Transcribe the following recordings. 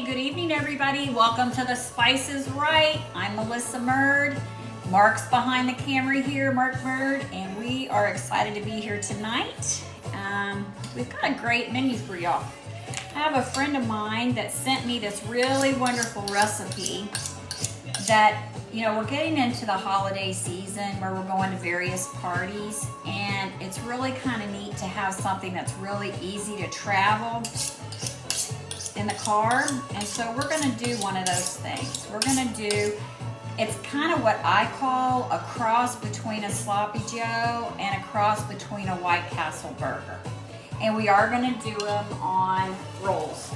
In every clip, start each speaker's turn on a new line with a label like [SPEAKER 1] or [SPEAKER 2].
[SPEAKER 1] Hey, good evening, everybody. Welcome to The Spice is Right. I'm Melissa Murd. Mark's behind the camera here, Mark Murd, and we are excited to be here tonight. We've got a great menu for y'all. I have a friend of mine that sent me this really wonderful recipe that, you know, we're getting into the holiday season where we're going to various parties, and it's really kind of neat to have something that's really easy to travel in the car. And so we're going to do one of those things. We're going to do, it's kind of what I call a cross between a sloppy joe and a cross between a White Castle burger. And we are going to do them on rolls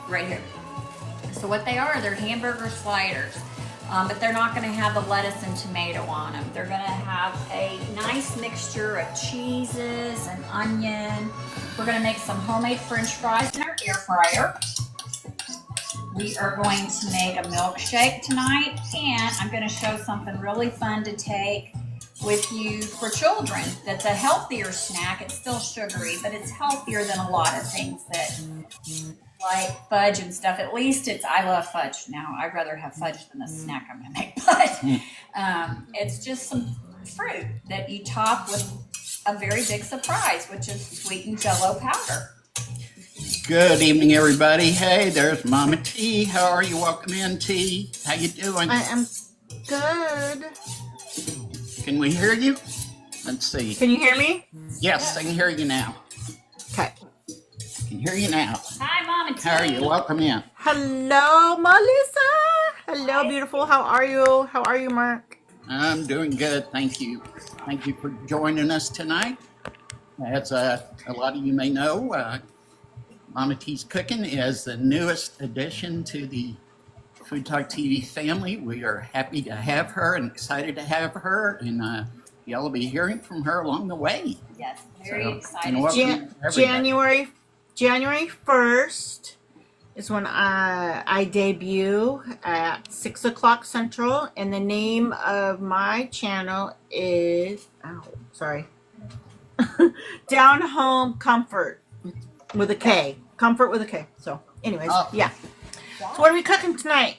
[SPEAKER 1] right here. So what they are, they're hamburger sliders, but they're not going to have the lettuce and tomato on them. They're going to have a nice mixture of cheeses and onion. We're going to make some homemade French fries in our air fryer. We are going to make a milkshake tonight, and I'm going to show something really fun to take with you for children. That's a healthier snack. It's still sugary, but it's healthier than a lot of things that like fudge and stuff. At least I love fudge now. I'd rather have fudge than the snack I'm going to make, but it's just some fruit that you top with a very big surprise, which is sweetened jello powder.
[SPEAKER 2] Good evening, everybody. Hey, there's Mama T. How are you? Welcome in, T. How you doing?
[SPEAKER 3] I am good.
[SPEAKER 2] Can we hear you? Let's see.
[SPEAKER 3] Can you hear me?
[SPEAKER 2] Yes, I can hear you now.
[SPEAKER 3] Okay.
[SPEAKER 2] I can hear you now.
[SPEAKER 1] Hi, Mama T.
[SPEAKER 2] How are you? Welcome in.
[SPEAKER 3] Hello, Melissa. Hello, beautiful. How are you? How are you, Mark?
[SPEAKER 2] I'm doing good, thank you. Thank you for joining us tonight. As a lot of you may know, Mama T's Cooking is the newest addition to the Food Talk TV family. We are happy to have her and excited to have her, and y'all will be hearing from her along the way.
[SPEAKER 1] Yes, very excited.
[SPEAKER 3] January 1st is when I debut at 6 o'clock Central, and the name of my channel is, Down Home Comfort with a K. Comfort with a K. So, anyways, yeah. So what are we cooking tonight?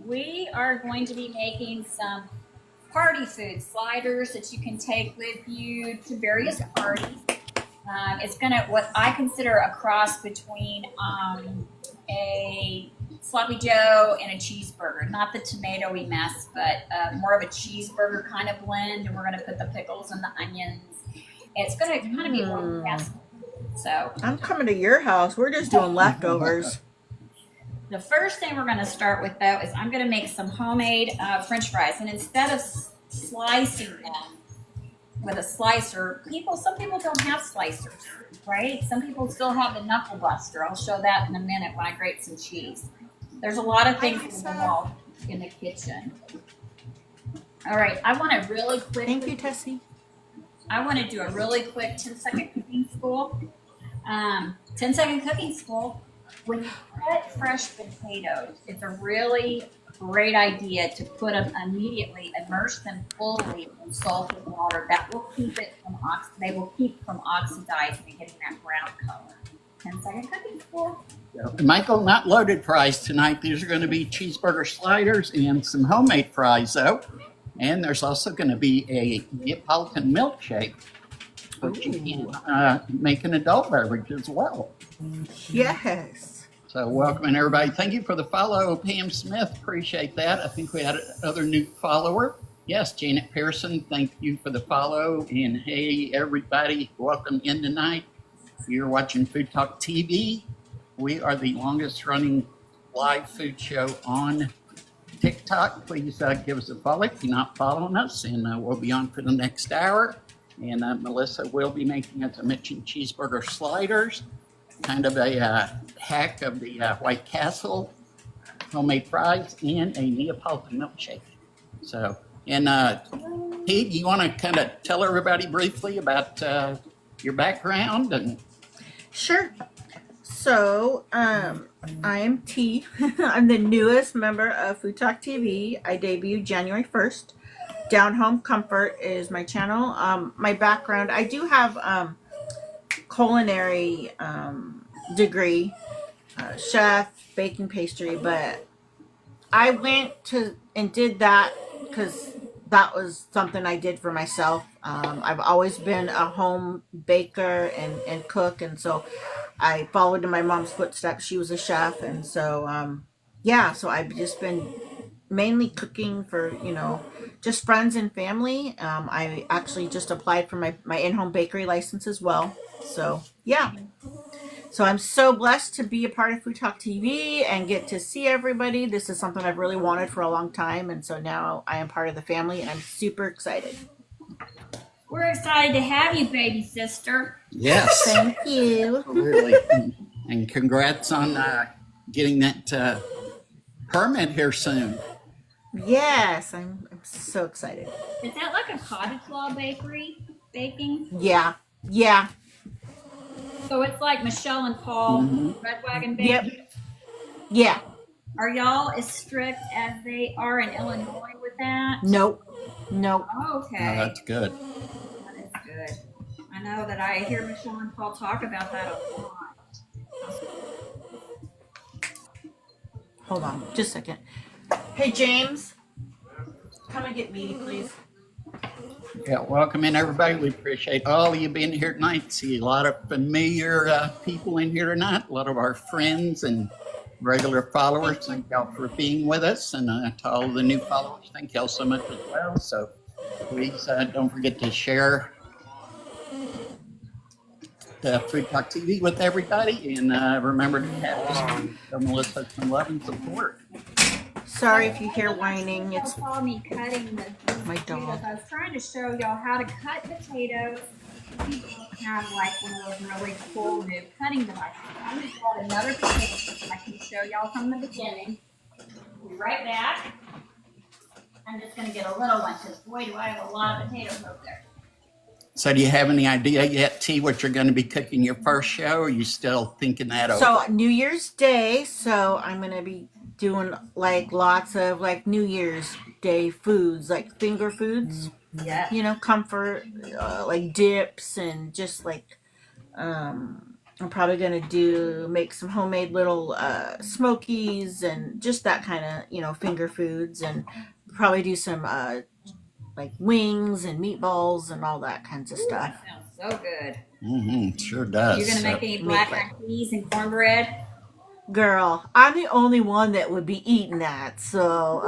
[SPEAKER 1] We are going to be making some party food sliders that you can take with you to various parties. It's gonna, what I consider a cross between a sloppy joe and a cheeseburger. Not the tomatoey mess, but more of a cheeseburger kind of blend. And we're gonna put the pickles and the onions. It's gonna kind of be more fast. So
[SPEAKER 3] I'm coming to your house. We're just doing leftovers.
[SPEAKER 1] The first thing we're going to start with, though, is I'm going to make some homemade French fries. And instead of slicing them with a slicer, some people don't have slicers, right? Some people still have the knuckle buster. I'll show that in a minute when I grate some cheese. There's a lot of things involved in the kitchen. All right, I want to really quick.
[SPEAKER 3] Thank you, Tessie.
[SPEAKER 1] I want to do a really quick 10-second cooking school. 10-second cooking school. When you cut fresh potatoes, it's a really great idea to put them immediately, immerse them fully in salted water. That will keep it from oxidizing and getting that brown color. 10-second cooking school.
[SPEAKER 2] Michael, not loaded fries tonight. These are going to be cheeseburger sliders and some homemade fries, though. And there's also going to be a Neapolitan milkshake, which you can make an adult beverage as well.
[SPEAKER 3] Yes.
[SPEAKER 2] So welcome everybody. Thank you for the follow, Pam Smith. Appreciate that. I think we had another new follower. Yes, Janet Pearson, thank you for the follow. And hey, everybody, welcome in tonight. You're watching Food Talk TV. We are the longest running live food show on TikTok. Please give us a follow if you're not following us, and we'll be on for the next hour. And Melissa will be making, as I mentioned, cheeseburger sliders, kind of a hack of the White Castle homemade fries, and a Neapolitan milkshake. So, and Pete, you want to kind of tell everybody briefly about your background? And
[SPEAKER 3] Sure. So, I am T. I'm the newest member of Food Talk TV. I debuted January 1st. Down Home Comfort is my channel. My background, I do have culinary degree. chef, baking pastry, but I went to and did that because that was something I did for myself. I've always been a home baker and cook, and so I followed in my mom's footsteps. She was a chef, and so yeah, so I've just been mainly cooking for just friends and family. I actually just applied for my in-home bakery license as well. So yeah, so I'm so blessed to be a part of Food Talk TV and get to see everybody. This is something I've really wanted for a long time, and so now I am part of the family, and I'm super excited.
[SPEAKER 1] We're excited to have you, baby sister.
[SPEAKER 2] Yes.
[SPEAKER 3] Thank you.
[SPEAKER 2] Really. And congrats on getting that permit here soon.
[SPEAKER 3] Yes, I'm so excited.
[SPEAKER 1] Is that like a cottage law bakery baking?
[SPEAKER 3] Yeah. Yeah.
[SPEAKER 1] So it's like Michelle and Paul Red Wagon Baking?
[SPEAKER 3] Yep. Yeah.
[SPEAKER 1] Are y'all as strict as they are in Illinois with that?
[SPEAKER 3] Nope.
[SPEAKER 1] Okay.
[SPEAKER 2] Oh, that's good.
[SPEAKER 1] That is good. I know that I hear Michelle and Paul talk about that a lot.
[SPEAKER 3] Hold on, just a second. Hey, James, come and get me, please.
[SPEAKER 2] Yeah, welcome in, everybody. We appreciate all of you being here tonight. See a lot of familiar people in here tonight, a lot of our friends and regular followers. Thank y'all for being with us. And to all of the new followers, thank y'all so much as well. So please don't forget to share Food Talk TV with everybody. And remember to have Melissa some love and support.
[SPEAKER 3] Sorry if you hear whining. It's
[SPEAKER 1] saw me cutting the
[SPEAKER 3] my
[SPEAKER 1] potatoes.
[SPEAKER 3] dog.
[SPEAKER 1] I was trying to show y'all how to cut potatoes. People have like one of those really cool new cutting devices. I'm going to grab another potato so I can show y'all from the beginning. Be right back. I'm just going to get a little one because boy do I have a lot of potatoes over there.
[SPEAKER 2] So do you have any idea yet, T, what you're going to be cooking your first show? Or are you still thinking that over?
[SPEAKER 3] So New Year's Day, so I'm going to be doing like lots of like New Year's Day foods, like finger foods.
[SPEAKER 1] Yeah.
[SPEAKER 3] Comfort, like dips and just like I'm probably gonna make some homemade little smokies and just that kind of finger foods, and probably do some like wings and meatballs and all that kinds of stuff.
[SPEAKER 1] That sounds so good.
[SPEAKER 2] Mm-hmm, sure does.
[SPEAKER 1] You're gonna make any black-eyed peas and cornbread?
[SPEAKER 3] Girl, I'm the only one that would be eating that, so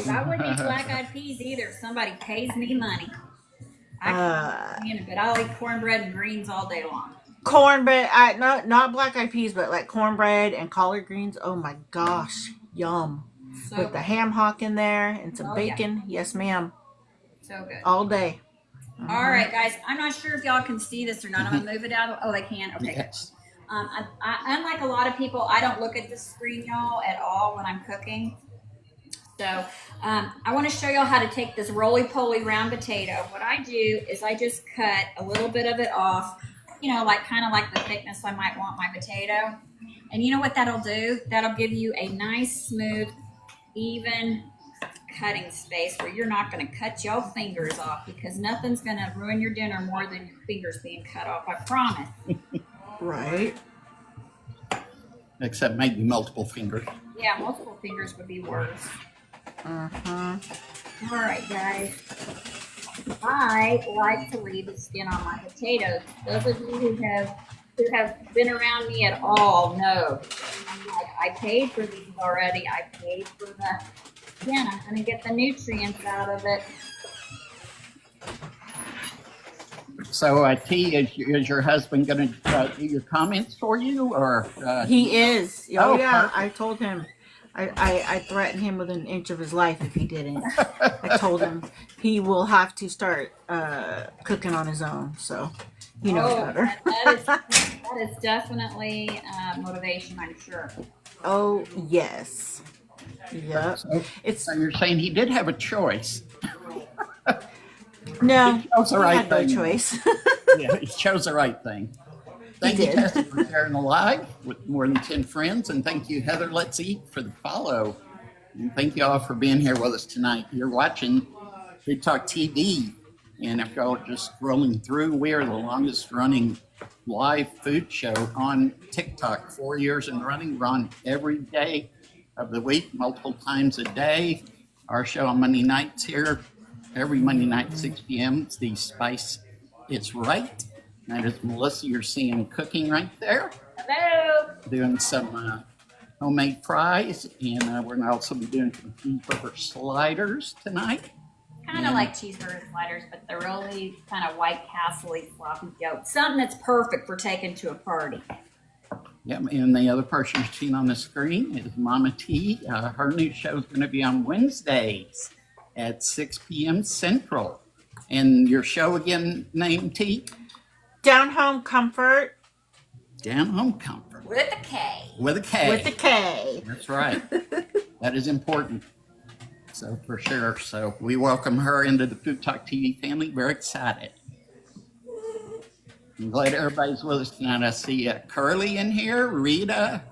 [SPEAKER 1] I wouldn't eat black-eyed peas either. Somebody pays me money. I can't stand it, but I'll eat cornbread and greens all day long.
[SPEAKER 3] cornbread, not black-eyed peas, but like cornbread and collard greens. Oh my gosh, yum!
[SPEAKER 1] So
[SPEAKER 3] With the ham hock in there and some bacon. Yeah. Yes, ma'am.
[SPEAKER 1] So good.
[SPEAKER 3] All day.
[SPEAKER 1] All right, guys. I'm not sure if y'all can see this or not. I'm gonna move it out. Oh, they can. Okay.
[SPEAKER 2] Yes.
[SPEAKER 1] I, unlike a lot of people, I don't look at the screen, y'all, at all when I'm cooking. So I want to show y'all how to take this roly-poly round potato. What I do is I just cut a little bit of it off, like kind of like the thickness I might want my potato. And you know what that'll do? That'll give you a nice, smooth, even cutting space where you're not going to cut your fingers off, because nothing's going to ruin your dinner more than your fingers being cut off, I promise.
[SPEAKER 3] Right.
[SPEAKER 2] Except maybe multiple fingers.
[SPEAKER 1] Yeah, multiple fingers would be worse.
[SPEAKER 3] Uh-huh.
[SPEAKER 1] All right, guys. I like to leave the skin on my potatoes. Those of you who have been around me at all know. I'm like, I paid for these already. I paid for the skin. I'm going to get the nutrients out of it.
[SPEAKER 2] So, T, is your husband going to do your comments for you, or?
[SPEAKER 3] He is. Oh yeah,
[SPEAKER 2] perfect.
[SPEAKER 3] I told him. I threatened him with an inch of his life if he didn't. I told him he will have to start cooking on his own. So he knows better.
[SPEAKER 1] that is definitely motivation, I'm sure.
[SPEAKER 3] Oh yes. Yep.
[SPEAKER 2] So you're saying he did have a choice.
[SPEAKER 3] No,
[SPEAKER 2] He chose the right
[SPEAKER 3] had no
[SPEAKER 2] thing.
[SPEAKER 3] choice.
[SPEAKER 2] Yeah, he chose the right thing. Thank you,
[SPEAKER 3] did.
[SPEAKER 2] Tessa, for sharing the live with more than 10 friends. And thank you, Heather Let's Eat, for the follow. And thank you all for being here with us tonight. You're watching Food Talk TV. And if y'all are just scrolling through, we are the longest running live food show on TikTok, 4 years and running. We're on every day of the week, multiple times a day. Our show on Monday nights here, every Monday night, 6 p.m. It's the Spice It's Right. That is Melissa, you're seeing cooking right there.
[SPEAKER 1] Hello.
[SPEAKER 2] Doing some homemade fries, and we're going to also be doing some cheeseburger sliders tonight.
[SPEAKER 1] Kind of like cheeseburger sliders, but they're really kind of white castle-y floppy dough. Something that's perfect for taking to a party.
[SPEAKER 2] Yeah, and the other person you're seeing on the screen is Mama T. Her new show is going to be on Wednesdays at 6 p.m. Central. And your show again, name T?
[SPEAKER 3] Down Home Comfort.
[SPEAKER 2] Down Home Comfort.
[SPEAKER 1] With a K.
[SPEAKER 2] With a K.
[SPEAKER 3] With a K.
[SPEAKER 2] That's right. That is important. So for sure. So we welcome her into the Food Talk TV family. Very excited. I'm glad everybody's with us tonight. I see Curly in here, Rita,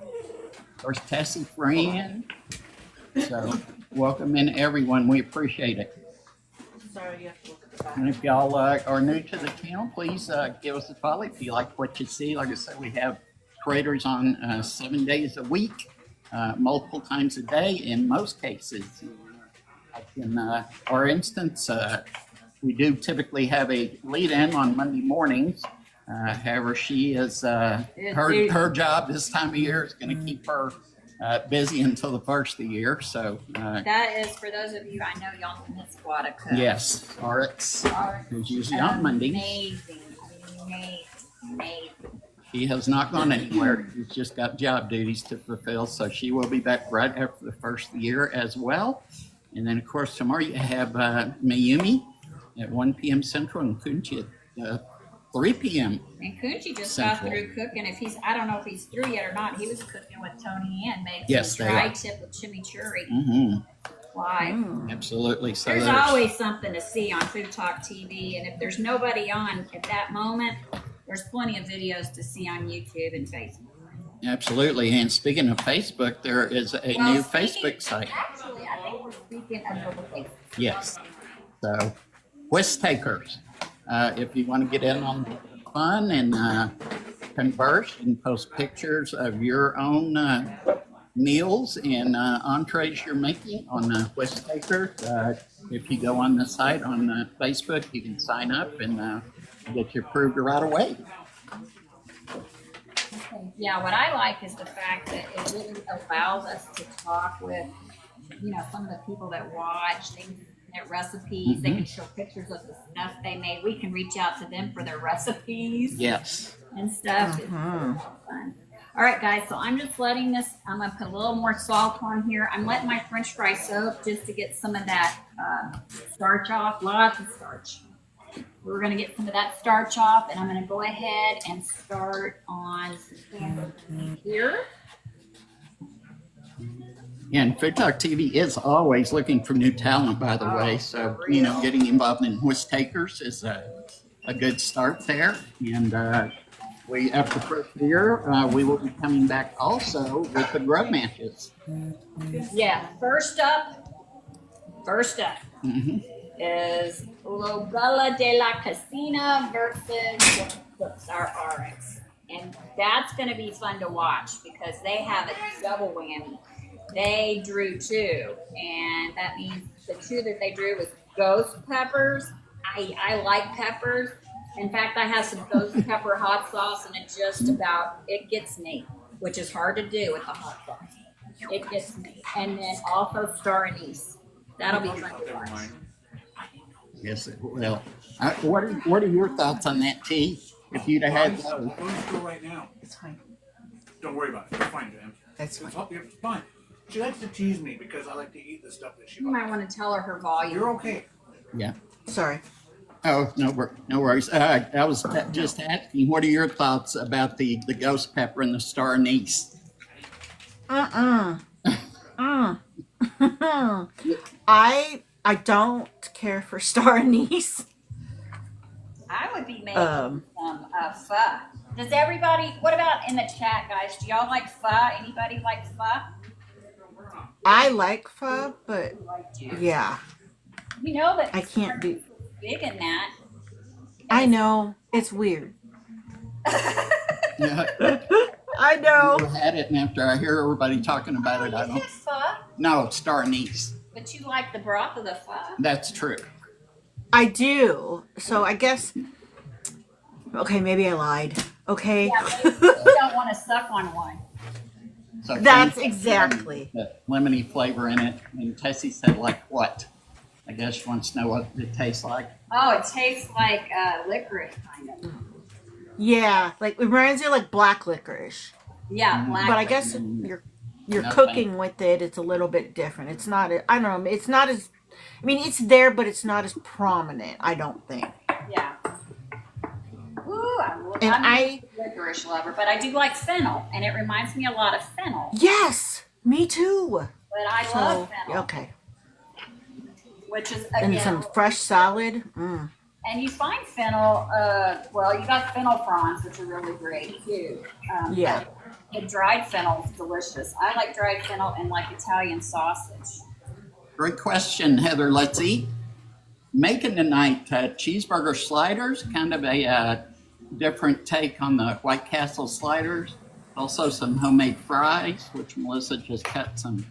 [SPEAKER 2] of course, Tessie, Fran. So welcome in everyone. We appreciate it.
[SPEAKER 3] Sorry, you have to look at the back.
[SPEAKER 2] And if y'all are new to the channel, please give us a follow if you like what you see. Like I said, we have creators on 7 days a week, multiple times a day in most cases. In our instance, we do typically have a lead-in on Monday mornings. However, she is her job this time of year is going to keep her busy until the first of the year. So
[SPEAKER 1] That is, for those of you, I know y'all in this squad of cooks.
[SPEAKER 2] yes, RX is usually on Mondays.
[SPEAKER 1] Amazing.
[SPEAKER 2] She has not gone anywhere. She's just got job duties to fulfill. So she will be back right after the first of the year as well. And then, of course, tomorrow you have Mayumi at 1 p.m. Central and Kunchi at 3 p.m.
[SPEAKER 1] And Kunchi just
[SPEAKER 2] Central.
[SPEAKER 1] got through cooking. If he's, I don't know if he's through yet or not. He was cooking with Tony Ann, made
[SPEAKER 2] Yes,
[SPEAKER 1] some
[SPEAKER 2] they
[SPEAKER 1] dry
[SPEAKER 2] are.
[SPEAKER 1] tip with chimichurri.
[SPEAKER 2] Mm-hmm.
[SPEAKER 1] Live.
[SPEAKER 2] Absolutely. So
[SPEAKER 1] There's always something to see on Food Talk TV, and if there's nobody on at that moment, there's plenty of videos to see on YouTube and Facebook.
[SPEAKER 2] absolutely. And speaking of Facebook, there is a new Facebook site.
[SPEAKER 1] Actually, I think we're speaking of Facebook.
[SPEAKER 2] Yes. So, Whisk Takers. If you want to get in on the fun and converse, you can post pictures of your own meals and entrees you're making on Whisk Takers. If you go on the site on Facebook, you can sign up and get you approved right away.
[SPEAKER 1] Yeah, what I like is the fact that it really allows us to talk with, some of the people that watch. They can get recipes. They can show pictures of the stuff they made. We can reach out to them for their recipes
[SPEAKER 2] Yes.
[SPEAKER 1] and stuff. It's really fun. All right, guys, so I'm just letting this, I'm going to put a little more salt on here. I'm letting my French fry soak just to get some of that starch off, lots of starch. We're going to get some of that starch off, and I'm going to go ahead and start on here.
[SPEAKER 2] And Food Talk TV is always looking for new talent, by the way. So, getting involved in Whisk Takers is a good start there. And we, after the first year, we will be coming back also with the grub matches.
[SPEAKER 1] Yeah, first up is Lobella de la Casina versus our RX. And that's going to be fun to watch because they have a double whammy. They drew two, and that means the two that they drew was ghost peppers. I like peppers. In fact, I have some ghost pepper hot sauce, and it gets me, which is hard to do with the hot sauce. It gets me. And then also star anise. That'll be fun to watch.
[SPEAKER 2] Yes, it will. What are your thoughts on that, T? If you'd have had those.
[SPEAKER 4] Let's go right now.
[SPEAKER 3] It's fine.
[SPEAKER 4] Don't worry about it. It's fine, Jam.
[SPEAKER 3] That's fine.
[SPEAKER 4] It's fine. She likes to tease me because I like to eat the stuff that she
[SPEAKER 1] You
[SPEAKER 4] likes.
[SPEAKER 1] might want to tell her volume.
[SPEAKER 4] You're okay.
[SPEAKER 2] Yeah.
[SPEAKER 3] Sorry.
[SPEAKER 2] Oh, no worries. I was just asking, what are your thoughts about the ghost pepper and the star anise?
[SPEAKER 3] I don't care for star anise.
[SPEAKER 1] I would be making some pho. Does everybody, what about in the chat, guys? Do y'all like pho? Anybody like pho?
[SPEAKER 3] I like pho, but yeah,
[SPEAKER 1] You know that
[SPEAKER 3] I can't do.
[SPEAKER 1] big in that.
[SPEAKER 3] I know. It's weird.
[SPEAKER 2] Yeah.
[SPEAKER 3] I know.
[SPEAKER 2] Never had it, and after I hear everybody talking about it, I
[SPEAKER 1] You
[SPEAKER 2] don't.
[SPEAKER 1] have pho,
[SPEAKER 2] No, star anise.
[SPEAKER 1] but you like the broth of the pho.
[SPEAKER 2] That's true.
[SPEAKER 3] I do. So I guess. Okay, maybe I lied. Okay.
[SPEAKER 1] Yeah, maybe you don't want to suck on one.
[SPEAKER 2] So
[SPEAKER 3] That's
[SPEAKER 2] Kenny-
[SPEAKER 3] exactly.
[SPEAKER 2] The lemony flavor in it, and Tessie said, like what? I guess she wants to know what it tastes like.
[SPEAKER 1] Oh, it tastes like licorice, kind of.
[SPEAKER 3] Yeah, like it reminds you of like black licorice.
[SPEAKER 1] Yeah, black.
[SPEAKER 3] But I guess you're
[SPEAKER 2] No,
[SPEAKER 3] cooking with it. It's a little bit different. It's not. I don't know. It's not as. I mean, it's there, but it's not as prominent. I don't think.
[SPEAKER 1] Yeah. Ooh,
[SPEAKER 3] And
[SPEAKER 1] I'm
[SPEAKER 3] I-
[SPEAKER 1] a licorice lover, but I do like fennel, and it reminds me a lot of fennel.
[SPEAKER 3] Yes, me too.
[SPEAKER 1] But I
[SPEAKER 3] So
[SPEAKER 1] love fennel,
[SPEAKER 3] okay,
[SPEAKER 1] which is
[SPEAKER 3] and
[SPEAKER 1] again.
[SPEAKER 3] some fresh salad. Mm.
[SPEAKER 1] And you find fennel, well, you got fennel prawns, which are really great too.
[SPEAKER 3] Yeah.
[SPEAKER 1] The dried fennel is delicious. I like dried fennel and like Italian sausage.
[SPEAKER 2] Great question, Heather. Let's eat. Making tonight cheeseburger sliders, kind of a different take on the White Castle sliders. Also some homemade fries, which Melissa just cut some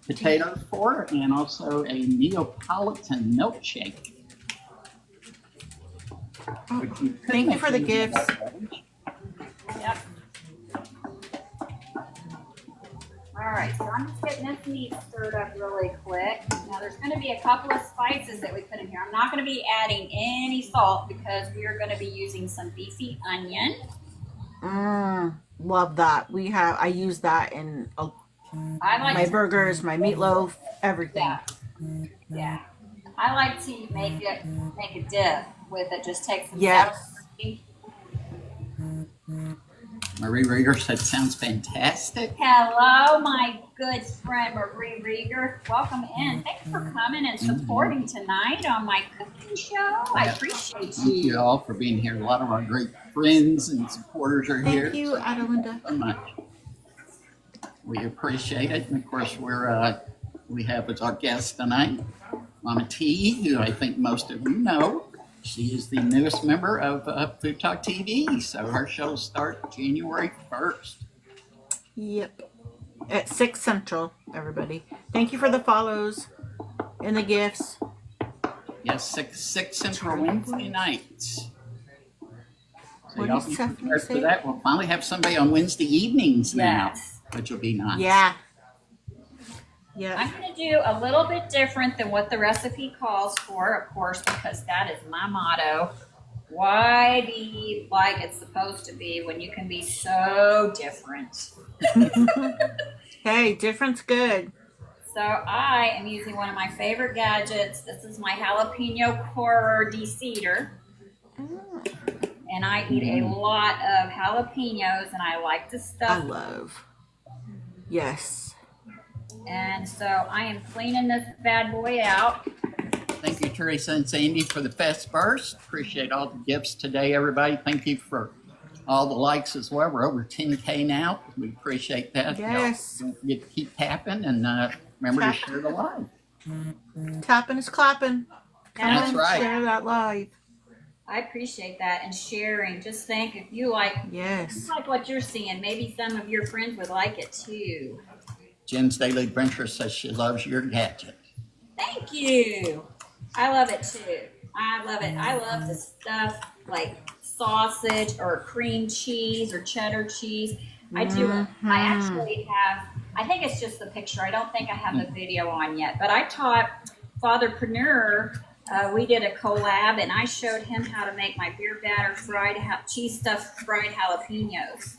[SPEAKER 2] potatoes for, and also a Neapolitan milkshake. which you could
[SPEAKER 3] Thank you
[SPEAKER 2] make
[SPEAKER 3] for the
[SPEAKER 2] into
[SPEAKER 3] gifts.
[SPEAKER 2] a beverage.
[SPEAKER 1] Yep. All right, so I'm just getting this meat stirred up really quick. Now there's going to be a couple of spices that we put in here. I'm not going to be adding any salt because we are going to be using some beefy onion.
[SPEAKER 3] Love that. I use that in
[SPEAKER 1] I like
[SPEAKER 3] my
[SPEAKER 1] to,
[SPEAKER 3] burgers, my meatloaf, everything.
[SPEAKER 1] yeah, yeah. I like to make a dip with it. Just take some
[SPEAKER 3] Yes.
[SPEAKER 1] sour cream.
[SPEAKER 2] Marie Rieger said, sounds fantastic.
[SPEAKER 1] Hello, my good friend Marie Rieger. Welcome in. Thanks for coming and supporting tonight on my cooking show. I appreciate
[SPEAKER 2] Thank you all for being here. A lot of our great friends and supporters are here.
[SPEAKER 3] Thank you, Adelinda.
[SPEAKER 2] So much. We appreciate it. And of course, we have as our guest tonight, Mama T, who I think most of you know. She is the newest member of Food Talk TV, so her show starts January 1st.
[SPEAKER 3] Yep. At 6 Central, everybody. Thank you for the follows and the gifts.
[SPEAKER 2] Yes, 6 Central Wednesday nights. So
[SPEAKER 3] What
[SPEAKER 2] y'all
[SPEAKER 3] did
[SPEAKER 2] be
[SPEAKER 3] Stephanie
[SPEAKER 2] prepared for
[SPEAKER 3] say?
[SPEAKER 2] that. We'll finally have somebody on Wednesday evenings now,
[SPEAKER 1] Yes.
[SPEAKER 2] which will be nice.
[SPEAKER 3] Yeah. Yeah.
[SPEAKER 1] I'm going to do a little bit different than what the recipe calls for, of course, because that is my motto. Why be like it's supposed to be when you can be so different?
[SPEAKER 3] Hey, different's good.
[SPEAKER 1] So I am using one of my favorite gadgets. This is my jalapeno core de-seeder. And I eat a lot of jalapenos, and I like to
[SPEAKER 3] I
[SPEAKER 1] stuff.
[SPEAKER 3] love. Yes.
[SPEAKER 1] And so I am cleaning this bad boy out.
[SPEAKER 2] Thank you, Teresa and Sandy, for the fest burst. Appreciate all the gifts today, everybody. Thank you for all the likes as well. We're over 10K now. We appreciate that.
[SPEAKER 3] Yes.
[SPEAKER 2] Don't forget to keep tapping, and remember to
[SPEAKER 3] Tap.
[SPEAKER 2] share the live.
[SPEAKER 3] Tapping is clapping. Come
[SPEAKER 2] That's
[SPEAKER 3] on,
[SPEAKER 2] right.
[SPEAKER 3] Share that live.
[SPEAKER 1] I appreciate that, and sharing. Just think, if you like
[SPEAKER 3] Yes.
[SPEAKER 1] what you're seeing, maybe some of your friends would like it too.
[SPEAKER 2] Jen's Daily Adventure says she loves your gadget.
[SPEAKER 1] Thank you. I love it too. I love it. I love to stuff like sausage or cream cheese or cheddar cheese. I do. I actually have, I think it's just the picture. I don't think I have the video on yet, but I taught Fatherpreneur. We did a collab, and I showed him how to make my beer batter cheese stuffed fried jalapenos.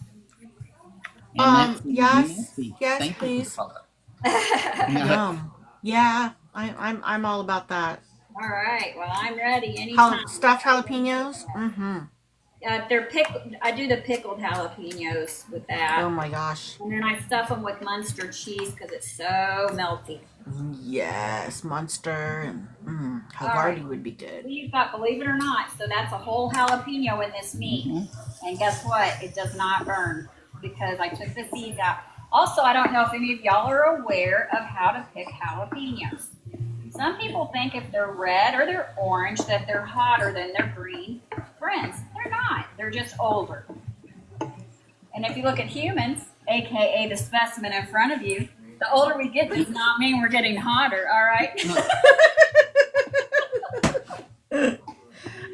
[SPEAKER 2] And that's
[SPEAKER 3] yes,
[SPEAKER 2] Nancy.
[SPEAKER 3] yes,
[SPEAKER 2] Thank you for
[SPEAKER 3] please.
[SPEAKER 2] the follow.
[SPEAKER 3] Yum. Yeah, I'm all about that.
[SPEAKER 1] All right. Well, I'm ready anytime.
[SPEAKER 3] Stuffed jalapenos. Mm-hmm.
[SPEAKER 1] They're pickled. I do the pickled jalapenos with that.
[SPEAKER 3] Oh my gosh.
[SPEAKER 1] And then I stuff them with Munster cheese because it's so melty.
[SPEAKER 3] Yes, Munster and Havarti
[SPEAKER 1] right.
[SPEAKER 3] would be good.
[SPEAKER 1] We've got, believe it or not, so that's a whole jalapeno in this meat. And guess what? It does not burn because I took the seeds out. Also, I don't know if any of y'all are aware of how to pick jalapenos. Some people think if they're red or they're orange that they're hotter than their green friends. They're not. They're just older. And if you look at humans, aka the specimen in front of you, the older we get does not mean we're getting hotter, all right?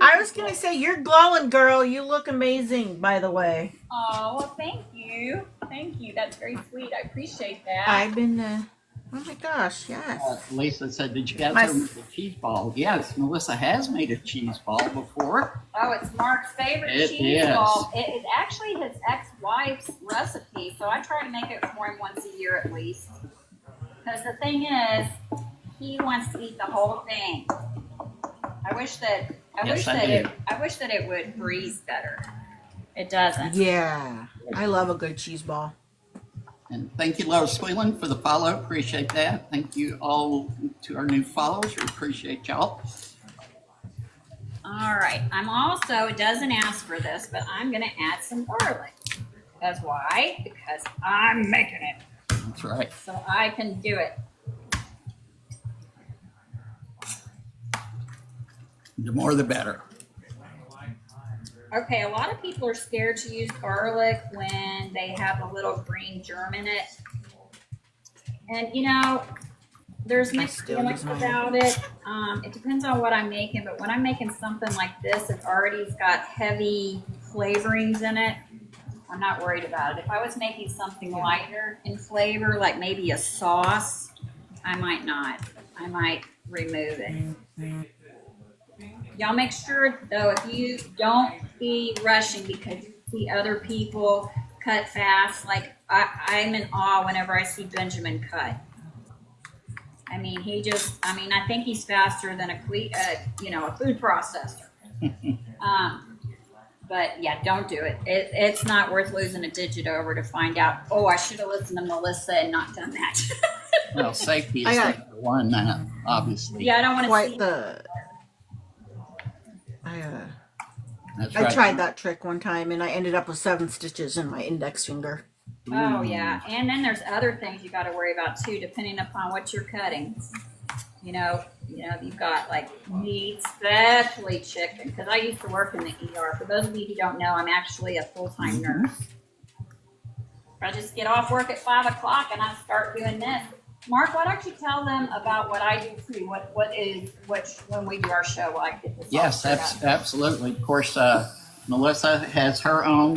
[SPEAKER 3] I was going to say, you're glowing, girl. You look amazing, by the way.
[SPEAKER 1] Oh, well, thank you. Thank you. That's very sweet. I appreciate that.
[SPEAKER 3] I've been, oh my gosh, yes.
[SPEAKER 2] Lisa said, did you guys ever make a cheese ball? Yes, Melissa has made a cheese ball before.
[SPEAKER 1] Oh, it's Mark's favorite cheese ball. It is actually his ex-wife's recipe, so I try to make it for him once a year at least. Because the thing is, he wants to eat the whole thing. I wish that it would freeze better. It doesn't.
[SPEAKER 3] Yeah, I love a good cheese ball.
[SPEAKER 2] And thank you, Lois Squealing, for the follow. Appreciate that. Thank you all to our new followers. We appreciate y'all.
[SPEAKER 1] All right. I'm also, it doesn't ask for this, but I'm going to add some garlic. That's why? Because I'm making it.
[SPEAKER 2] That's right.
[SPEAKER 1] So I can do it.
[SPEAKER 2] The more the better.
[SPEAKER 1] Okay, a lot of people are scared to use garlic when they have a little green germ in it. And, you know, there's mixed feelings about it. It depends on what I'm making, but when I'm making something like this, it's already got heavy flavorings in it. I'm not worried about it. If I was making something lighter in flavor, like maybe a sauce, I might not. I might remove it. Y'all make sure, though, if you don't be rushing because you see other people cut fast. Like, I'm in awe whenever I see Benjamin cut. I mean, I think he's faster than a food processor. But, yeah, don't do it. It's not worth losing a digit over to find out, oh, I should have listened to Melissa and not done that.
[SPEAKER 2] Well, safety is number one, obviously.
[SPEAKER 1] Yeah, I don't want to
[SPEAKER 3] Quite
[SPEAKER 1] see
[SPEAKER 3] the...
[SPEAKER 2] That's
[SPEAKER 3] I
[SPEAKER 2] right.
[SPEAKER 3] tried that trick one time, and I ended up with 7 stitches in my index finger.
[SPEAKER 1] Oh, yeah. And then there's other things you got to worry about, too, depending upon what you're cutting. You know, you've got, like, meat, especially chicken, because I used to work in the ER. For those of you who don't know, I'm actually a full-time nurse. I just get off work at 5 o'clock, and I start doing this. Mark, why don't you tell them about what I do, too? When we do our show, I get this.
[SPEAKER 2] Yes, absolutely. Of course, Melissa has her own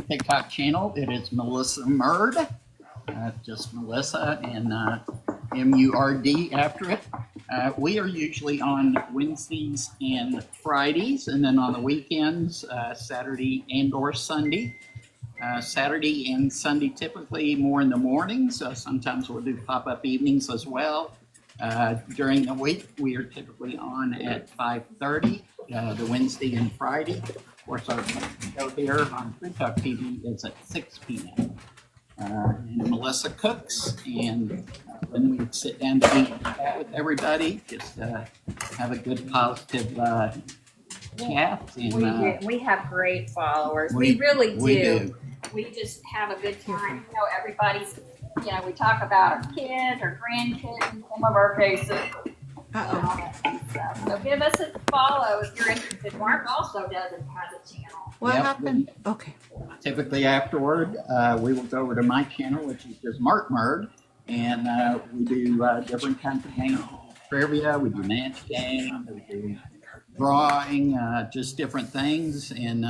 [SPEAKER 2] TikTok channel. It is MelissaMurd. Just Melissa and M-U-R-D after it. We are usually on Wednesdays and Fridays, and then on the weekends, Saturday and or Sunday. Saturday and Sunday typically more in the mornings. Sometimes we'll do pop-up evenings as well. During the week, we are typically on at 5:30, the Wednesday and Friday. Of course, our show here on FoodtokTV is at 6 p.m. And Melissa cooks, and when we sit down to eat with everybody, just have a good, positive chat. And,
[SPEAKER 1] we have great followers. We really do.
[SPEAKER 2] We do.
[SPEAKER 1] We just have a good time. You know, everybody's, we talk about our kids, our grandkids, in some of our cases. And all that kind of stuff. So give us a follow if you're interested. Mark also has a channel.
[SPEAKER 3] What happened? Okay.
[SPEAKER 2] Typically afterward, we will go over to my channel, which is just Mark Murd, and we do different kinds of games. Trivia, we do match games, we do drawing, just different things, and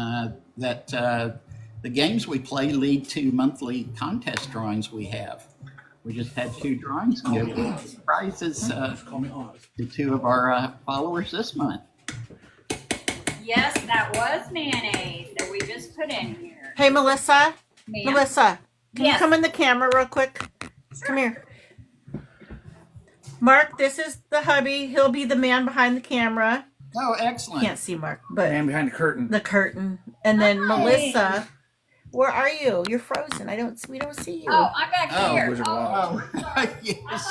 [SPEAKER 2] the games we play lead to monthly contest drawings we have. We just had 2 drawings and give prizes to 2 of our followers this month.
[SPEAKER 1] Yes, that was mayonnaise that we just put in here.
[SPEAKER 3] Hey, Melissa.
[SPEAKER 1] Ma'am?
[SPEAKER 3] Melissa, can you come in the camera real quick?
[SPEAKER 1] Sure.
[SPEAKER 3] Come here. Mark, this is the hubby. He'll be the man behind the camera.
[SPEAKER 2] Oh, excellent.
[SPEAKER 3] Can't see Mark, but
[SPEAKER 4] Man behind the curtain.
[SPEAKER 3] the curtain. And then Melissa, where are you? You're frozen. We don't see you.
[SPEAKER 1] Oh, I'm back here.
[SPEAKER 4] Wizard of Oz.
[SPEAKER 2] Yes.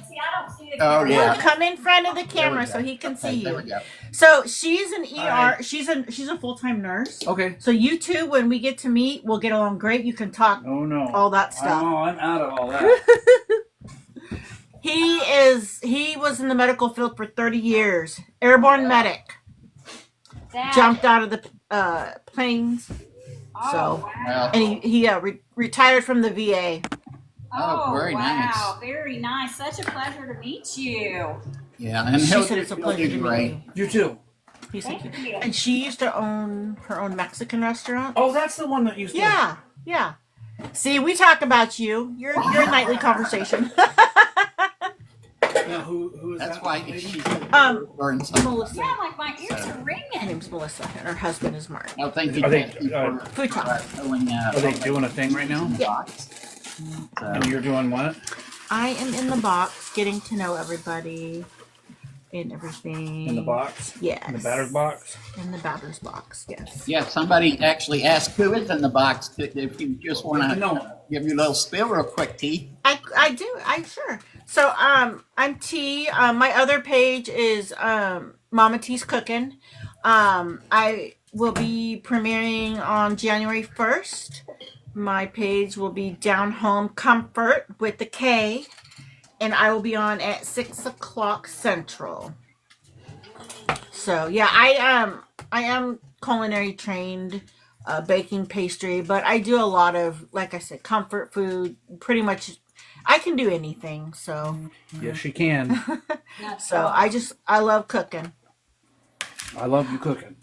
[SPEAKER 1] See, I don't see the
[SPEAKER 2] Oh,
[SPEAKER 1] camera.
[SPEAKER 2] yeah.
[SPEAKER 3] Come in front of the
[SPEAKER 2] There we
[SPEAKER 3] camera
[SPEAKER 2] go.
[SPEAKER 3] so he can
[SPEAKER 2] Okay,
[SPEAKER 3] see
[SPEAKER 2] there
[SPEAKER 3] you.
[SPEAKER 2] we go.
[SPEAKER 3] So she's an ER.
[SPEAKER 4] Hi.
[SPEAKER 3] She's a full-time nurse.
[SPEAKER 4] Okay.
[SPEAKER 3] So you two, when we get to meet, we'll get along great. You can talk
[SPEAKER 4] Oh no.
[SPEAKER 3] all that stuff.
[SPEAKER 4] Oh, I'm out of all that.
[SPEAKER 3] He was in the medical field for 30 years. Airborne medic.
[SPEAKER 1] That,
[SPEAKER 3] Jumped out of the planes.
[SPEAKER 1] oh,
[SPEAKER 3] So,
[SPEAKER 1] wow.
[SPEAKER 2] Well,
[SPEAKER 3] and he retired from the VA.
[SPEAKER 2] Oh, very
[SPEAKER 1] wow.
[SPEAKER 2] nice.
[SPEAKER 1] Very nice. Such a pleasure to meet you.
[SPEAKER 2] yeah, and
[SPEAKER 3] She
[SPEAKER 2] he'll
[SPEAKER 3] said
[SPEAKER 2] do,
[SPEAKER 3] it's a
[SPEAKER 2] he'll
[SPEAKER 3] pleasure
[SPEAKER 2] do
[SPEAKER 3] to
[SPEAKER 2] great.
[SPEAKER 3] meet you.
[SPEAKER 4] You too.
[SPEAKER 3] He said,
[SPEAKER 1] Thank you.
[SPEAKER 3] and she used to own her own Mexican restaurant.
[SPEAKER 4] Oh, that's the one that used to.
[SPEAKER 3] Yeah, yeah. See, we talk about you. You're a nightly conversation.
[SPEAKER 4] Now, who is
[SPEAKER 2] That's
[SPEAKER 4] that?
[SPEAKER 2] why
[SPEAKER 4] lady?
[SPEAKER 2] she's
[SPEAKER 3] Melissa.
[SPEAKER 1] Yeah, like my ears are
[SPEAKER 3] Her
[SPEAKER 1] ringing.
[SPEAKER 3] name's Melissa, and her husband is Mark.
[SPEAKER 2] Oh, thank you.
[SPEAKER 4] Are they,
[SPEAKER 2] Thank you for
[SPEAKER 3] Food talk.
[SPEAKER 2] filling
[SPEAKER 4] Are they doing a thing right now?
[SPEAKER 3] Yeah.
[SPEAKER 4] And you're doing what?
[SPEAKER 3] I am in the box, getting to know everybody and everything.
[SPEAKER 4] In the box?
[SPEAKER 3] Yes.
[SPEAKER 4] In the batter's box?
[SPEAKER 3] In the batter's box, yes.
[SPEAKER 2] Yeah, somebody actually asked who is in the box. If you just want to
[SPEAKER 4] No.
[SPEAKER 2] give you a little spill real quick, T.
[SPEAKER 3] I do. Sure. So I'm T. My other page is Mama T's Cooking. I will be premiering on January 1st. My page will be Down Home Comfort with the K, and I will be on at 6 o'clock Central. So yeah, I am culinary trained, baking pastry, but I do a lot of, like I said, comfort food. Pretty much, I can do anything. So
[SPEAKER 4] Yes, she can.
[SPEAKER 3] I love cooking.
[SPEAKER 4] I love you cooking.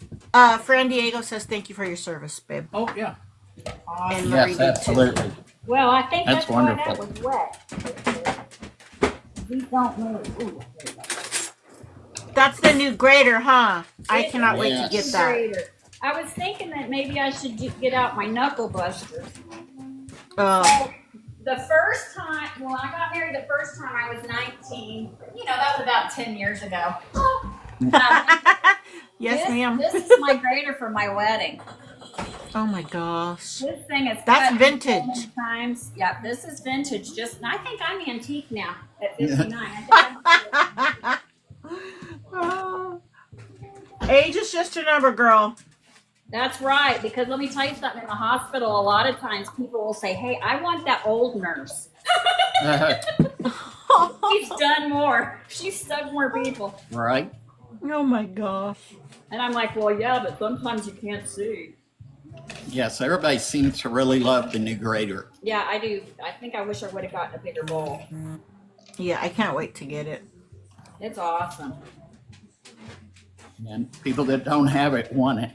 [SPEAKER 3] Fran Diego says thank you for your service, babe.
[SPEAKER 4] Oh, yeah.
[SPEAKER 3] And Marie
[SPEAKER 2] Yes,
[SPEAKER 3] did too.
[SPEAKER 2] absolutely.
[SPEAKER 1] Well, I think
[SPEAKER 2] That's
[SPEAKER 1] that's why
[SPEAKER 2] wonderful.
[SPEAKER 1] that was wet. We don't move. Ooh,
[SPEAKER 3] That's the new grater, huh? I cannot wait to
[SPEAKER 2] Yes.
[SPEAKER 3] get that.
[SPEAKER 1] grater. I was thinking that maybe I should get out my knuckle buster.
[SPEAKER 3] Oh,
[SPEAKER 1] The first time, well, I got married the first time I was 19. You know, that was about 10 years ago.
[SPEAKER 3] yes, ma'am.
[SPEAKER 1] This is my grater for my wedding.
[SPEAKER 3] Oh my gosh.
[SPEAKER 1] This thing is
[SPEAKER 3] That's
[SPEAKER 1] cut
[SPEAKER 3] vintage.
[SPEAKER 1] so many times. Yeah, this is vintage. Just, I think I'm antique now at 59. I think
[SPEAKER 3] Oh. Age is just a number, girl.
[SPEAKER 1] That's right. Because let me tell you something. In the hospital, a lot of times people will say, "Hey, I want that old nurse. She's done more. She's stuck more people."
[SPEAKER 2] Right?
[SPEAKER 3] Oh my gosh.
[SPEAKER 1] And I'm like, "Well, yeah, but sometimes you can't see."
[SPEAKER 2] Yes, everybody seems to really love the new grater.
[SPEAKER 1] Yeah, I do. I think I wish I would have gotten a bigger bowl.
[SPEAKER 3] Yeah, I can't wait to get it.
[SPEAKER 1] It's awesome.
[SPEAKER 2] And people that don't have it want it.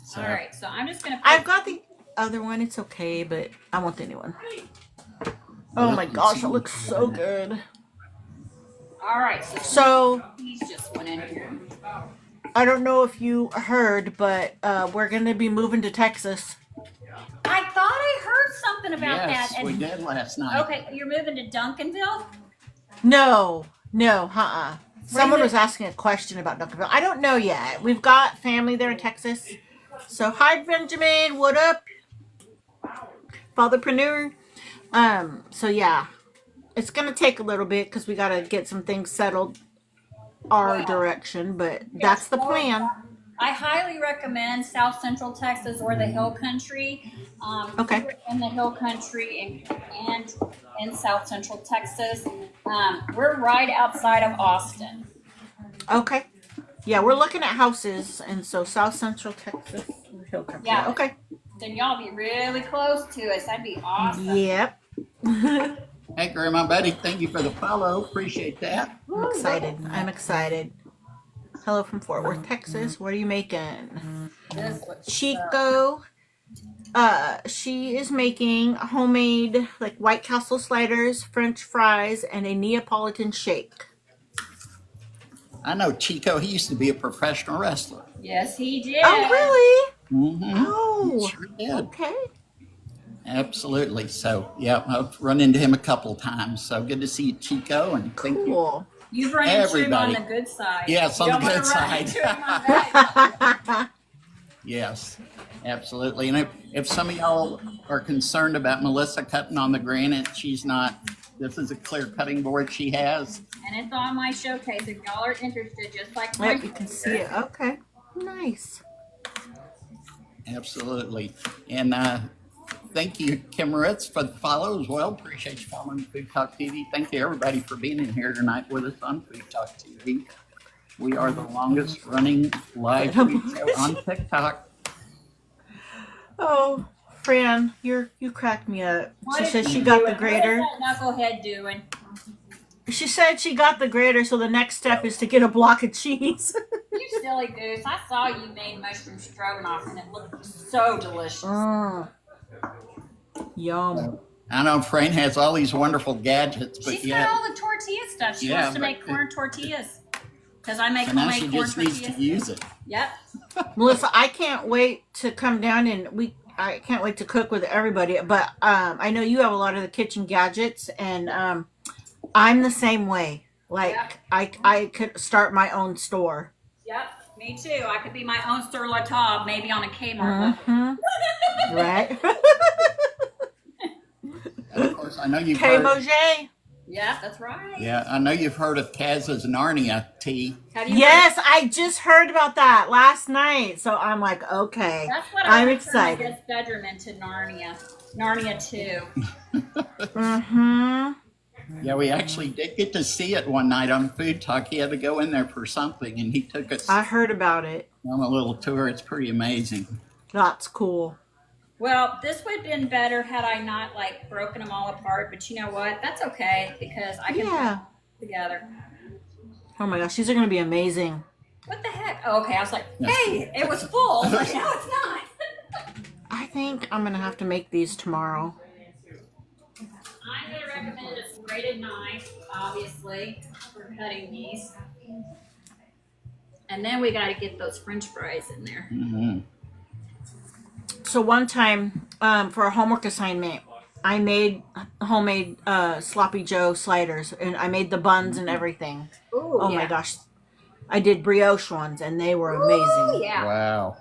[SPEAKER 2] So,
[SPEAKER 1] All right, so I'm just gonna.
[SPEAKER 3] I've got the other one. It's okay, but I want the new one. Oh my gosh, it looks so good.
[SPEAKER 1] All right,
[SPEAKER 3] So
[SPEAKER 1] he's just went in here.
[SPEAKER 3] I don't know if you heard, but we're gonna be moving to Texas.
[SPEAKER 1] I thought I heard something about
[SPEAKER 2] yes,
[SPEAKER 1] that.
[SPEAKER 2] we did last night.
[SPEAKER 1] Okay, you're moving to Duncanville?
[SPEAKER 3] No, Someone
[SPEAKER 1] you-
[SPEAKER 3] was asking a question about Duncanville. I don't know yet. We've got family there in Texas. So hi Benjamin, what up? Fatherpreneur. So yeah. It's gonna take a little bit because we gotta get some things settled our direction, but that's the plan.
[SPEAKER 1] I highly recommend South Central Texas or the Hill Country.
[SPEAKER 3] Okay.
[SPEAKER 1] We're in the Hill Country and in South Central Texas. We're right outside of Austin.
[SPEAKER 3] Okay. Yeah, we're looking at houses, and so South Central Texas, Hill Country.
[SPEAKER 1] Yeah.
[SPEAKER 3] Okay.
[SPEAKER 1] Then y'all be really close to us. That'd be awesome.
[SPEAKER 3] Yep.
[SPEAKER 2] Hey, Grandma Betty, thank you for the follow. Appreciate that.
[SPEAKER 3] I'm excited. I'm excited. Hello from Fort Worth, Texas. What are you making?
[SPEAKER 1] This looks
[SPEAKER 3] Chico. She is making homemade like White Castle sliders, French fries, and a Neapolitan shake.
[SPEAKER 2] I know Chico, he used to be a professional wrestler.
[SPEAKER 1] Yes, he did.
[SPEAKER 3] Oh, really?
[SPEAKER 2] Mm-hmm.
[SPEAKER 3] Oh,
[SPEAKER 2] Sure did.
[SPEAKER 3] okay.
[SPEAKER 2] Absolutely. So, yeah, I've run into him a couple times. So good to see you, Chico, and thank you.
[SPEAKER 3] Cool.
[SPEAKER 1] You've run into him on
[SPEAKER 2] Everybody.
[SPEAKER 1] the good side.
[SPEAKER 2] Yes,
[SPEAKER 1] You
[SPEAKER 2] on
[SPEAKER 1] don't
[SPEAKER 2] the
[SPEAKER 1] wanna
[SPEAKER 2] good
[SPEAKER 1] run
[SPEAKER 2] side.
[SPEAKER 1] into him on that.
[SPEAKER 2] Yes, absolutely. And if some of y'all are concerned about Melissa cutting on the granite, she's not. This is a clear cutting board she has.
[SPEAKER 1] And it's on my showcase if y'all are interested, just like
[SPEAKER 3] Yep, you can see it. Okay. Nice.
[SPEAKER 2] Absolutely. And thank you, Kim Ritz, for the follow as well. Appreciate you following Food Talk TV. Thank you, everybody, for being in here tonight with us on Food Talk TV. We are the longest running live food show on TikTok.
[SPEAKER 3] Oh, Fran, you cracked me up.
[SPEAKER 1] What
[SPEAKER 3] She
[SPEAKER 1] is
[SPEAKER 3] said
[SPEAKER 1] he
[SPEAKER 3] she got
[SPEAKER 1] doing?
[SPEAKER 3] the grater.
[SPEAKER 1] What is that knucklehead doing?
[SPEAKER 3] She said she got the grater, so the next step is to get a block of cheese.
[SPEAKER 1] You silly goose. I saw you made mushroom stroganoff and it looked so delicious.
[SPEAKER 3] Yum.
[SPEAKER 2] I know Fran has all these wonderful gadgets, but
[SPEAKER 1] She's got all the tortilla stuff. She wants to make corn tortillas. Because I make
[SPEAKER 2] so now
[SPEAKER 1] homemade
[SPEAKER 2] she
[SPEAKER 1] corn
[SPEAKER 2] just
[SPEAKER 1] tortillas.
[SPEAKER 2] needs to use it.
[SPEAKER 1] Yep.
[SPEAKER 3] Melissa, I can't wait to come down and I can't wait to cook with everybody. But I know you have a lot of the kitchen gadgets, and I'm the same way. Like I could start my own store.
[SPEAKER 1] Yep. Me too. I could be my own sur la table, maybe on a Kmart level.
[SPEAKER 3] Right?
[SPEAKER 2] Of course, I know you've
[SPEAKER 3] K
[SPEAKER 2] heard.
[SPEAKER 3] Mojay.
[SPEAKER 1] Yeah, that's right.
[SPEAKER 2] Yeah, I know you've heard of Kaz's Narnia tea.
[SPEAKER 1] Have you
[SPEAKER 3] Yes, I just heard about that last night. So I'm like, okay.
[SPEAKER 1] That's what
[SPEAKER 3] I'm
[SPEAKER 1] I
[SPEAKER 3] excited.
[SPEAKER 1] Turn my guest bedroom into Narnia. Narnia 2.
[SPEAKER 3] Mm-hmm.
[SPEAKER 2] Yeah, we actually did get to see it one night on Food Talk. He had to go in there for something, and he took us
[SPEAKER 3] I heard about it.
[SPEAKER 2] on a little tour. It's pretty amazing.
[SPEAKER 3] That's cool.
[SPEAKER 1] Well, this would have been better had I not like broken them all apart. But you know what? That's okay because I can put them together.
[SPEAKER 3] Oh my gosh, these are going to be amazing.
[SPEAKER 1] What the heck? Oh, okay. I was like, hey, it was full, but now it's not.
[SPEAKER 3] I think I'm going to have to make these tomorrow.
[SPEAKER 1] I'm going to recommend a serrated knife, obviously, for cutting these. And then we got to get those French fries in there.
[SPEAKER 2] Mm-hmm.
[SPEAKER 3] So one time for a homework assignment, I made homemade sloppy Joe sliders, and I made the buns and everything.
[SPEAKER 1] Ooh,
[SPEAKER 3] Oh my gosh. I did brioche ones, and they were amazing.
[SPEAKER 1] Ooh, yeah.
[SPEAKER 2] Wow.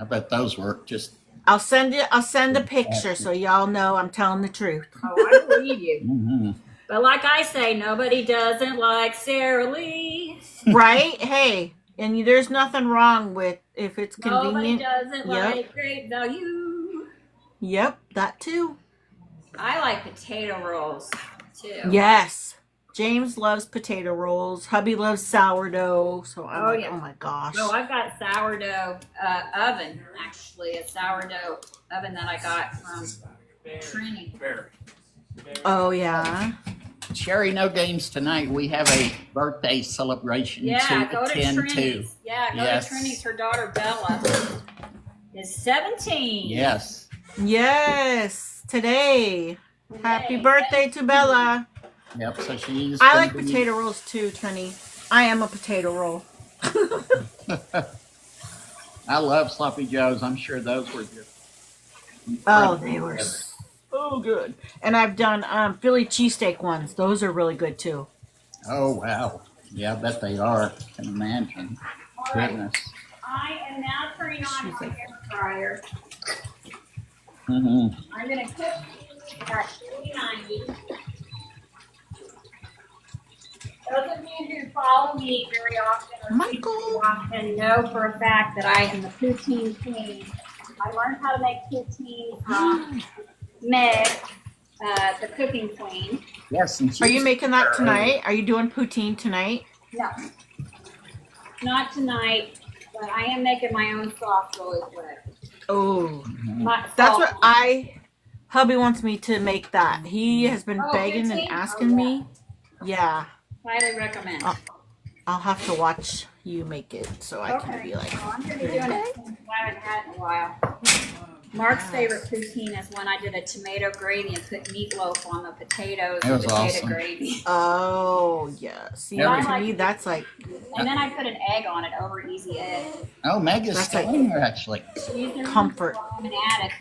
[SPEAKER 2] I bet those work just.
[SPEAKER 3] I'll send a picture so y'all know I'm telling the truth.
[SPEAKER 1] Oh, I believe you.
[SPEAKER 2] Mm-hmm.
[SPEAKER 1] But like I say, nobody doesn't like Sara Lee.
[SPEAKER 3] Right? Hey, and there's nothing wrong with if it's
[SPEAKER 1] Nobody
[SPEAKER 3] convenient.
[SPEAKER 1] doesn't like great value.
[SPEAKER 3] Yep, that too.
[SPEAKER 1] I like potato rolls too.
[SPEAKER 3] Yes. James loves potato rolls. Hubby loves sourdough. So I'm like, oh my gosh.
[SPEAKER 1] Oh, I've got sourdough oven. Actually, a sourdough oven that I got from Trini.
[SPEAKER 3] Oh yeah.
[SPEAKER 2] Sherry, no games tonight. We have a birthday celebration
[SPEAKER 1] Yeah,
[SPEAKER 2] to
[SPEAKER 1] go to
[SPEAKER 2] attend to.
[SPEAKER 1] Trini's. Yeah, go to Trini's. Her daughter Bella is 17.
[SPEAKER 2] Yes.
[SPEAKER 3] Yes. Today. Happy birthday to Bella.
[SPEAKER 2] Yep. So she's.
[SPEAKER 3] I like potato rolls too, Trini. I am a potato roll.
[SPEAKER 2] I love sloppy joes. I'm sure those were good.
[SPEAKER 3] Oh, they were so good. And I've done Philly cheesesteak ones. Those are really good too.
[SPEAKER 2] Oh wow. Yeah, I bet they are. I can imagine. Goodness.
[SPEAKER 1] I am now turning on my air fryer.
[SPEAKER 2] Mm-hmm.
[SPEAKER 1] I'm going to cook at 390. Those of you who follow me very often and know for a fact that I am the poutine queen. I learned how to make poutine from Meg, the cooking queen.
[SPEAKER 2] Yes. And
[SPEAKER 3] Are you making that tonight? Are you doing poutine tonight?
[SPEAKER 1] No, not tonight, but I am making my own sauce really quick.
[SPEAKER 3] Oh,
[SPEAKER 1] My
[SPEAKER 3] that's
[SPEAKER 1] sauce.
[SPEAKER 3] what hubby wants me to make that. He has been begging and
[SPEAKER 1] poutine?
[SPEAKER 3] asking me. Yeah.
[SPEAKER 1] Highly recommend.
[SPEAKER 3] I'll have to watch you make it so I can be like,
[SPEAKER 1] Well, I'm going to be doing it since I haven't had it in a while. Mark's favorite poutine is when I did a tomato gravy and put meatloaf on the potatoes
[SPEAKER 2] That
[SPEAKER 1] and
[SPEAKER 2] was
[SPEAKER 1] potato
[SPEAKER 2] awesome.
[SPEAKER 1] gravy.
[SPEAKER 3] oh yeah. See,
[SPEAKER 2] Yeah,
[SPEAKER 3] to me that's like
[SPEAKER 1] And then I put an egg on it over easy egg.
[SPEAKER 2] Oh, Meg is
[SPEAKER 3] That's
[SPEAKER 2] still
[SPEAKER 3] like-
[SPEAKER 2] in there actually.
[SPEAKER 1] She's in
[SPEAKER 3] comfort.
[SPEAKER 1] an attic.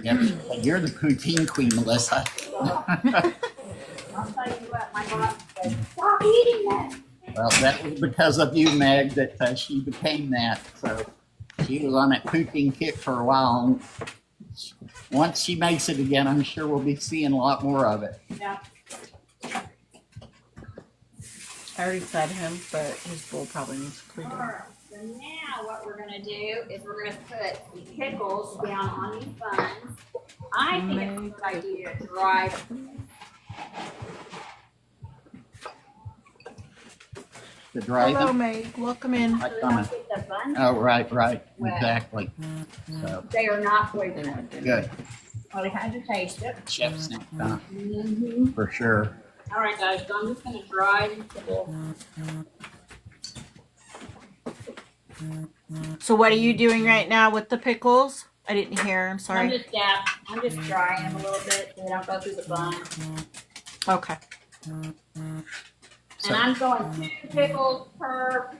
[SPEAKER 2] Yep. You're the poutine queen, Melissa.
[SPEAKER 1] I'll tell you what, my boss said, stop eating that.
[SPEAKER 2] Well, that was because of you, Meg, that she became that. So she was on that poutine kick for a while. Once she makes it again, I'm sure we'll be seeing a lot more of it.
[SPEAKER 1] Yeah.
[SPEAKER 3] I already fed him, but his bowl probably needs cleaning.
[SPEAKER 1] So now what we're gonna do is we're gonna put the pickles down on these buns. I think it's a good idea to dry
[SPEAKER 2] To dry
[SPEAKER 3] Hello,
[SPEAKER 2] them.
[SPEAKER 3] Meg. Welcome in.
[SPEAKER 2] Right,
[SPEAKER 1] so
[SPEAKER 2] coming.
[SPEAKER 1] don't get the buns.
[SPEAKER 2] Oh, right,
[SPEAKER 1] Wet.
[SPEAKER 2] exactly. So,
[SPEAKER 1] They are not poisonous.
[SPEAKER 2] good.
[SPEAKER 1] Well, they had to taste it.
[SPEAKER 2] Chef's neck, huh?
[SPEAKER 1] Mm-hmm.
[SPEAKER 2] For sure.
[SPEAKER 1] All right, guys, so I'm just gonna dry these pickles.
[SPEAKER 3] So what are you doing right now with the pickles? I didn't hear. I'm
[SPEAKER 1] I'm
[SPEAKER 3] sorry.
[SPEAKER 1] just drying them a little bit so they don't go through the bun.
[SPEAKER 3] Okay.
[SPEAKER 1] And I'm going 2 pickles per.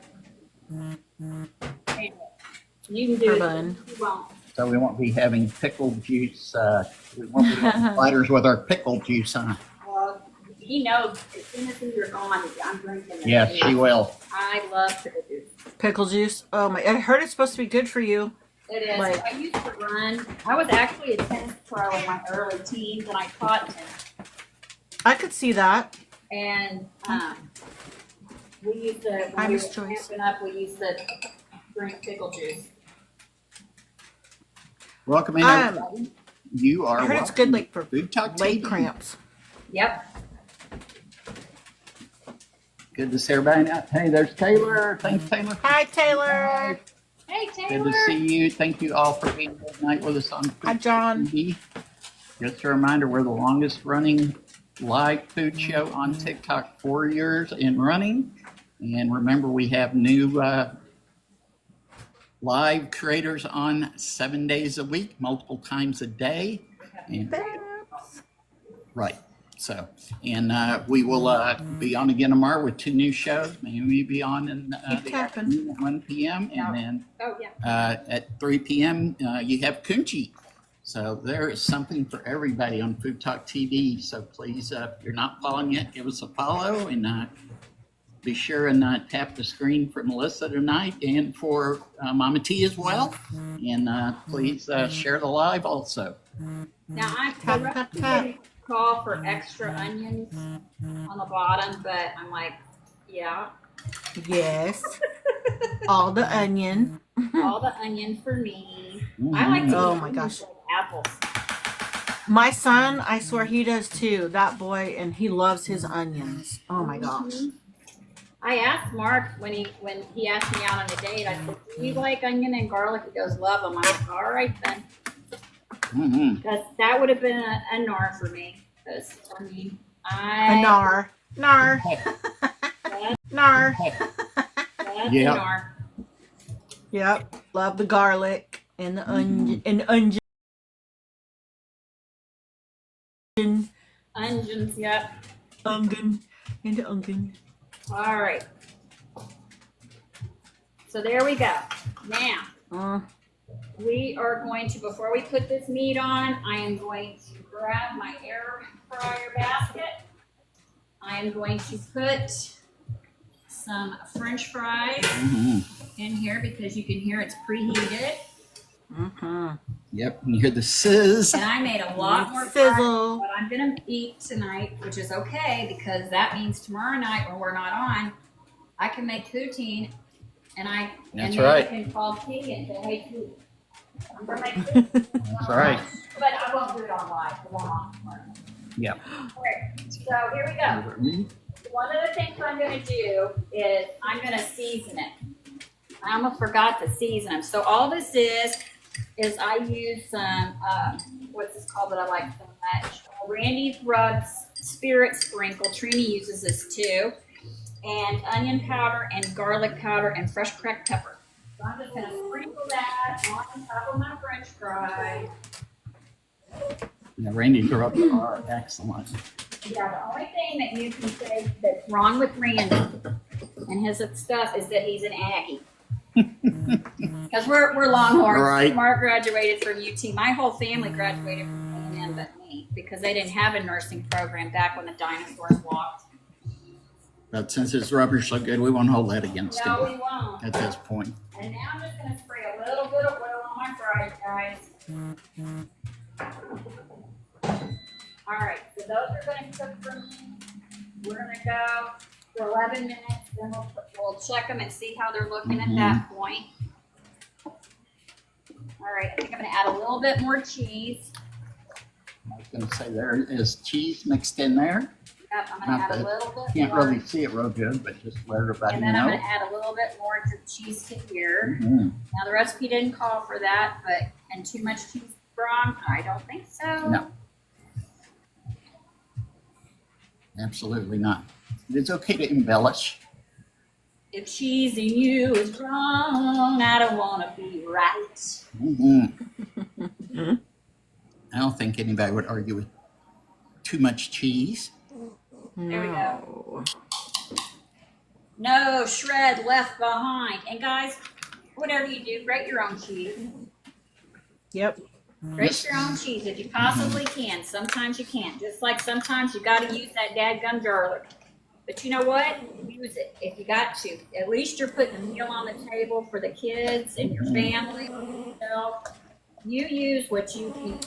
[SPEAKER 1] You can do
[SPEAKER 3] Per
[SPEAKER 1] it
[SPEAKER 3] bun.
[SPEAKER 1] if you want.
[SPEAKER 2] So we won't be having pickle juice. We won't be having sliders with our pickle juice on.
[SPEAKER 1] Well, he knows as soon as you're gone, I'm drinking it.
[SPEAKER 2] Yes, she will.
[SPEAKER 1] I love pickle juice.
[SPEAKER 3] Pickle juice. Oh my! I heard it's supposed to be good for you.
[SPEAKER 1] It is.
[SPEAKER 3] Like-
[SPEAKER 1] I used to run. I was actually a tennis pro in my early teens, and I taught tennis.
[SPEAKER 3] I could see that.
[SPEAKER 1] And we used to, when
[SPEAKER 3] I
[SPEAKER 1] we
[SPEAKER 3] miss
[SPEAKER 1] were
[SPEAKER 3] Joyce.
[SPEAKER 1] camping up, we used to drink pickle juice.
[SPEAKER 2] Welcome in. everybody. You are
[SPEAKER 3] I heard it's
[SPEAKER 2] welcome
[SPEAKER 3] good like for
[SPEAKER 2] to Food Talk
[SPEAKER 3] leg
[SPEAKER 2] TV.
[SPEAKER 3] cramps.
[SPEAKER 1] Yep.
[SPEAKER 2] Good to see everybody now. Hey, there's Taylor. Thanks, Taylor.
[SPEAKER 3] Hi, Taylor.
[SPEAKER 1] Hey,
[SPEAKER 2] Good
[SPEAKER 1] Taylor.
[SPEAKER 2] to see you. Thank you all for being here tonight with us on Food
[SPEAKER 3] Hi, John.
[SPEAKER 2] TV. Just a reminder, we're the longest running live food show on TikTok, 4 years in running. And remember, we have new live creators on 7 days a week, multiple times a day. And, right. So, and we will be on again tomorrow with 2 new shows. Maybe we'll be on in
[SPEAKER 3] Keep
[SPEAKER 2] the
[SPEAKER 3] tapping.
[SPEAKER 2] afternoon at 1 p.m. And then
[SPEAKER 1] Oh, yeah.
[SPEAKER 2] at 3 p.m. You have Kunchi. So there is something for everybody on Food Talk TV. So please, if you're not following yet, give us a follow and be sure and tap the screen for Melissa tonight and for Mama T as well. And please share the live also.
[SPEAKER 1] Now, I
[SPEAKER 3] Tap, tap, tap.
[SPEAKER 1] call for extra onions on the bottom, but I'm like, yeah,
[SPEAKER 3] Yes. All the onion.
[SPEAKER 1] all the onion for me. I like to
[SPEAKER 3] Oh
[SPEAKER 1] eat
[SPEAKER 3] my gosh.
[SPEAKER 1] like apples.
[SPEAKER 3] My son, I swear he does too. That boy, and he loves his onions. Oh my gosh.
[SPEAKER 1] I asked Mark when he asked me out on a date. I said, "Do you like onion and garlic?" He goes, "Love them." I'm like, "All right then." Because that would have been a nar for me. Because I mean,
[SPEAKER 3] A nar. Nar. Nar.
[SPEAKER 1] That's
[SPEAKER 2] Yeah.
[SPEAKER 1] a nar.
[SPEAKER 3] Yep. Love the garlic and the onion and onion.
[SPEAKER 1] Onions, yep.
[SPEAKER 3] Onion. And the onion.
[SPEAKER 1] All right. So there we go. Now, we are going to, before we put this meat on, I am going to grab my air fryer basket. I am going to put some French fries in here because you can hear it's preheated.
[SPEAKER 2] Yep, and you hear the sizz.
[SPEAKER 1] And I made a lot more fries
[SPEAKER 3] Sizzle.
[SPEAKER 1] than what I'm going to eat tonight, which is okay because that means tomorrow night when we're not on, I can make poutine and
[SPEAKER 2] That's
[SPEAKER 1] then
[SPEAKER 2] right.
[SPEAKER 1] I can call T and say, "Hey, T, I'm going to make poutine."
[SPEAKER 2] That's right.
[SPEAKER 1] But I won't do it on live because I'm on tomorrow.
[SPEAKER 2] Yep.
[SPEAKER 1] Okay, so here we go. One of the things I'm going to do is I'm going to season it. I almost forgot to season them. So all this is I use some, what's this called that I like so much? Randy's Rubs Spirit Sprinkle. Trini uses this too. And onion powder and garlic powder and fresh cracked pepper. So I'm just going to sprinkle that on top of my French fries.
[SPEAKER 2] Yeah, Randy's rubs are excellent.
[SPEAKER 1] Yeah, the only thing that you can say that's wrong with Randy and his stuff is that he's an Aggie. Because we're Longhorns.
[SPEAKER 2] Right.
[SPEAKER 1] Mark graduated from UT. My whole family graduated from A&M but me because they didn't have a nursing program back when the dinosaurs walked.
[SPEAKER 2] But since his rubber's so good, we won't hold that against
[SPEAKER 1] No,
[SPEAKER 2] him
[SPEAKER 1] we won't.
[SPEAKER 2] at this point.
[SPEAKER 1] And now I'm just going to spray a little bit of oil on my fries, guys. All right, so those are going to cook for me. We're going to go for 11 minutes. Then we'll check them and see how they're looking at that point. All right, I think I'm gonna add a little bit more cheese.
[SPEAKER 2] I was going to say there is cheese mixed in there.
[SPEAKER 1] Yep, I'm gonna add a little bit
[SPEAKER 2] Can't
[SPEAKER 1] more.
[SPEAKER 2] really see it real good, but just let everybody
[SPEAKER 1] And then
[SPEAKER 2] know.
[SPEAKER 1] I'm gonna add a little bit more to cheese to here.
[SPEAKER 2] Mm-hmm.
[SPEAKER 1] Now the recipe didn't call for that, but and too much cheese wrong? I don't think so.
[SPEAKER 2] No. Absolutely not. It's okay to embellish.
[SPEAKER 1] If cheese in you is wrong, I don't wanna be right.
[SPEAKER 2] Mm-hmm. I don't think anybody would argue with too much cheese.
[SPEAKER 1] There we go. No shred left behind. And guys, whatever you do, grate your own cheese.
[SPEAKER 3] Yep.
[SPEAKER 1] Grate your own cheese if you possibly can. Sometimes you can't. Just like sometimes you got to use that dadgum garlic. But you know what? Use it if you got to. At least you're putting a meal on the table for the kids and your family. So you use what you can.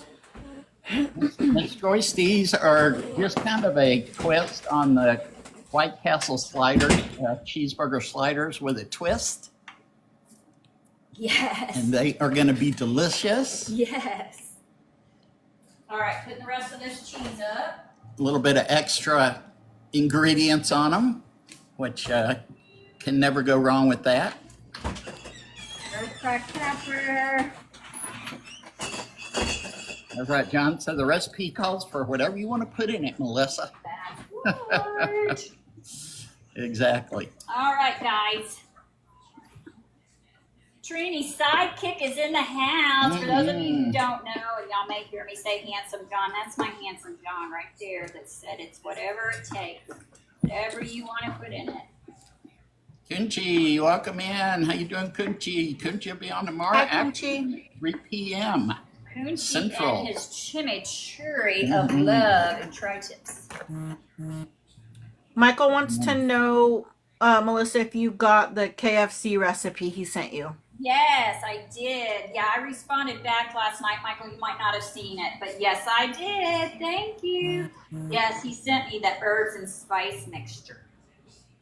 [SPEAKER 2] Miss Joyce, these are just kind of a twist on the White Castle slider, cheeseburger sliders with a twist.
[SPEAKER 1] Yes.
[SPEAKER 2] And they are going to be delicious.
[SPEAKER 1] Yes. All right, putting the rest of this cheese up.
[SPEAKER 2] A little bit of extra ingredients on them, which can never go wrong with that.
[SPEAKER 1] Red cracked pepper.
[SPEAKER 2] That's right, John. So the recipe calls for whatever you want to put in it, Melissa.
[SPEAKER 1] That's right.
[SPEAKER 2] Exactly.
[SPEAKER 1] All right, guys. Trini's sidekick is in the house. For those of you who don't know, and y'all may hear me say Handsome John, that's my Handsome John right there that said it's whatever it takes. Whatever you want to put in it.
[SPEAKER 2] Kunchi, welcome in. How you doing, Kunchi? Kunchi will be on tomorrow
[SPEAKER 3] Hi,
[SPEAKER 2] at
[SPEAKER 3] Kunchi.
[SPEAKER 2] 3 p.m.
[SPEAKER 1] Kunchi
[SPEAKER 2] Central.
[SPEAKER 1] and his chimichurri of love and tri-tips.
[SPEAKER 3] Michael wants to know, Melissa, if you got the KFC recipe he sent you.
[SPEAKER 1] Yes, I did. Yeah, I responded back last night. Michael, you might not have seen it, but yes, I did. Thank you. Yes, he sent me the herbs and spice mixture.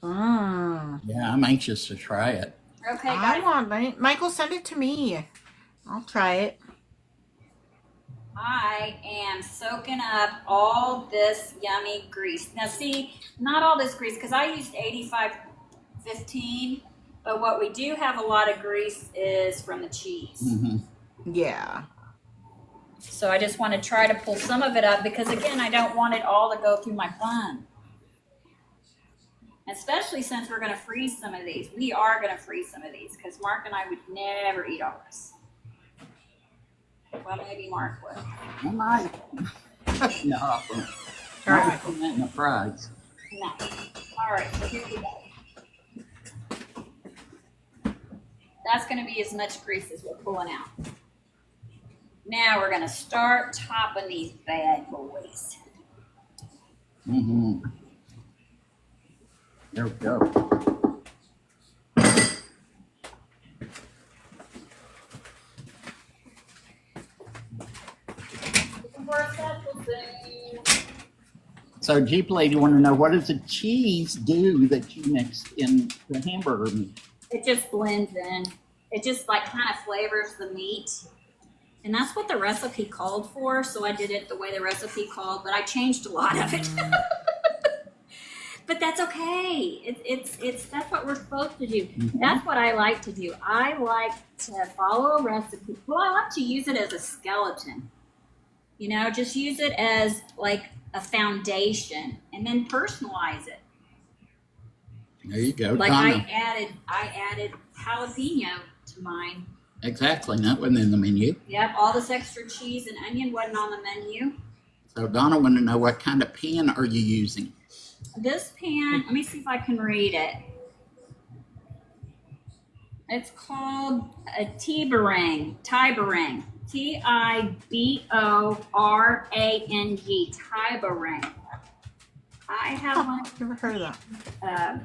[SPEAKER 2] Yeah, I'm anxious to try it.
[SPEAKER 1] Okay,
[SPEAKER 3] I
[SPEAKER 1] guys.
[SPEAKER 3] want Michael, send it to me. I'll try it.
[SPEAKER 1] I am soaking up all this yummy grease. Now, see, not all this grease, because I used 85-15, but what we do have a lot of grease is from the cheese.
[SPEAKER 2] Mm-hmm.
[SPEAKER 3] Yeah.
[SPEAKER 1] So I just want to try to pull some of it up because, again, I don't want it all to go through my bun. Especially since we're going to freeze some of these. We are going to freeze some of these because Mark and I would never eat all this. Well, maybe Mark would.
[SPEAKER 2] I might. No,
[SPEAKER 3] All right.
[SPEAKER 2] put that in the fries.
[SPEAKER 1] No. All right, so here we go. That's going to be as much grease as we're pulling out. Now we're going to start topping these bad boys.
[SPEAKER 2] Mm-hmm. There we go. So, Jeep Lady, want to know, what does the cheese do that you mixed in the hamburger meat?
[SPEAKER 1] It just blends in. It just like kind of flavors the meat. And that's what the recipe called for. So I did it the way the recipe called, but I changed a lot of it. But that's okay. It's that's what we're supposed to do.
[SPEAKER 2] Mm-hmm.
[SPEAKER 1] That's what I like to do. I like to follow a recipe. Well, I like to use it as a skeleton. You know, just use it as like a foundation and then personalize it.
[SPEAKER 2] There you go,
[SPEAKER 1] Like
[SPEAKER 2] Donna.
[SPEAKER 1] I added jalapeno to mine.
[SPEAKER 2] Exactly, that wasn't in the menu.
[SPEAKER 1] Yep, all this extra cheese and onion wasn't on the menu.
[SPEAKER 2] So Donna wanted to know, what kind of pan are you using?
[SPEAKER 1] This pan, let me see if I can read it. It's called a Tiborang. Tiborang. Tiborang. Tiborang. I have one.
[SPEAKER 3] I've never heard of that.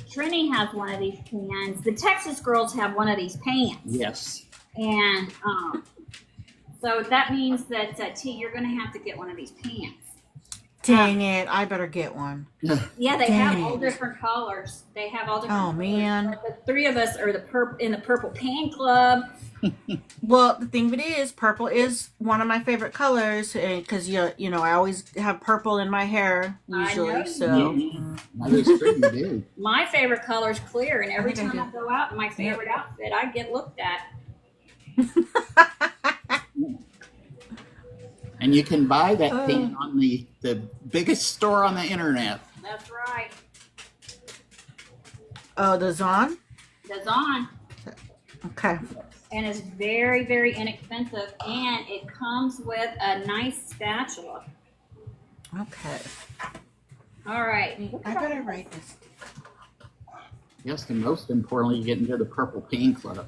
[SPEAKER 1] Trini has one of these pans. The Texas girls have one of these pans.
[SPEAKER 2] Yes.
[SPEAKER 1] And so that means that, T, you're going to have to get one of these pans.
[SPEAKER 3] Dang it! I better get one.
[SPEAKER 1] Yeah, they
[SPEAKER 3] Dang
[SPEAKER 1] have all
[SPEAKER 3] it.
[SPEAKER 1] different colors. They have all different
[SPEAKER 3] Oh,
[SPEAKER 1] colors.
[SPEAKER 3] man.
[SPEAKER 1] But the three of us are in the Purple Pan Club.
[SPEAKER 3] Well, the thing of it is, purple is one of my favorite colors because you know I always have purple in my hair usually.
[SPEAKER 1] I know
[SPEAKER 3] So
[SPEAKER 2] That is true, you do.
[SPEAKER 1] My favorite color is clear, and every
[SPEAKER 3] think I
[SPEAKER 1] time I
[SPEAKER 3] do.
[SPEAKER 1] go out in my favorite outfit, I get looked at.
[SPEAKER 2] And you can buy that pan on the biggest store on the internet.
[SPEAKER 1] That's right.
[SPEAKER 3] Oh, the Zon.
[SPEAKER 1] That's on.
[SPEAKER 3] Okay.
[SPEAKER 1] And it's very, very inexpensive, and it comes with a nice spatula.
[SPEAKER 3] Okay.
[SPEAKER 1] All right.
[SPEAKER 3] I better write this.
[SPEAKER 2] Yes, and most importantly, you get into the Purple Pan Club.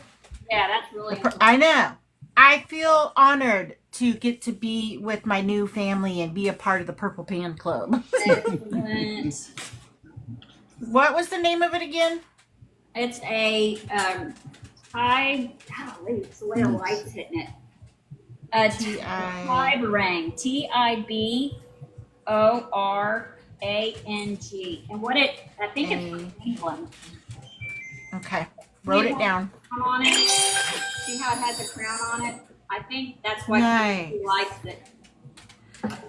[SPEAKER 1] Yeah, that's really important.
[SPEAKER 3] I know. I feel honored to get to be with my new family and be a part of the Purple Pan Club.
[SPEAKER 1] Excellent.
[SPEAKER 3] What was the name of it again?
[SPEAKER 1] It's a Thai. Golly, it's the way the light's hitting it. Thai barang. TIBORANG. And what it? I think it's from England.
[SPEAKER 3] Okay. Wrote it down.
[SPEAKER 1] Crown on it. See how it has a crown on it? I think that's why
[SPEAKER 3] Nice.
[SPEAKER 1] he likes it.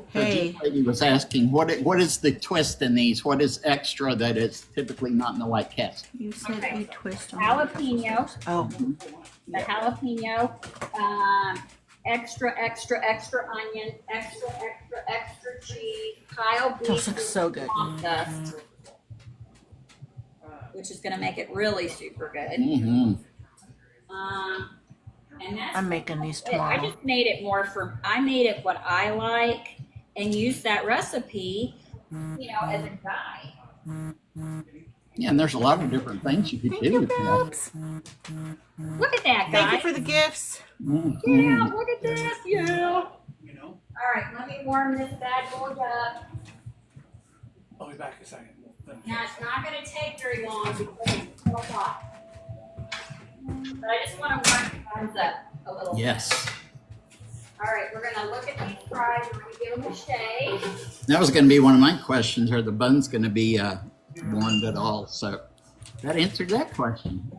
[SPEAKER 3] Hey.
[SPEAKER 2] The lady was asking, what is the twist in these? What is extra that is typically not in the white Caste?
[SPEAKER 3] You said
[SPEAKER 1] Okay.
[SPEAKER 3] you twist on
[SPEAKER 1] Jalapeno.
[SPEAKER 3] Oh.
[SPEAKER 1] The jalapeno, extra onion, extra cheese, Kyle beef,
[SPEAKER 3] Those look so good.
[SPEAKER 1] dust, which is going to make it really super good.
[SPEAKER 2] Mm-hmm.
[SPEAKER 1] And that's
[SPEAKER 3] I'm making these
[SPEAKER 1] I
[SPEAKER 3] tomorrow.
[SPEAKER 1] just made it I made it what I like and used that recipe, as a guide.
[SPEAKER 2] Yeah, and there's a lot of different things you could
[SPEAKER 3] Thank
[SPEAKER 2] do
[SPEAKER 3] you,
[SPEAKER 2] with that.
[SPEAKER 3] Babs.
[SPEAKER 1] Look at that,
[SPEAKER 3] Thank you
[SPEAKER 1] guys.
[SPEAKER 3] for the gifts.
[SPEAKER 2] Mhm.
[SPEAKER 1] Yeah, look at this, yeah.
[SPEAKER 4] You know?
[SPEAKER 1] All right, let me warm this bad boy up.
[SPEAKER 4] I'll be back in a second. We'll finish.
[SPEAKER 1] Now, it's not going to take very long because it's so hot. But I just want to warm the buns up a little bit.
[SPEAKER 2] Yes.
[SPEAKER 1] All right, we're going to look at these fries. We're going to give them a shake.
[SPEAKER 2] That was going to be one of my questions. Are the buns going to be warmed at all? So that answered that question.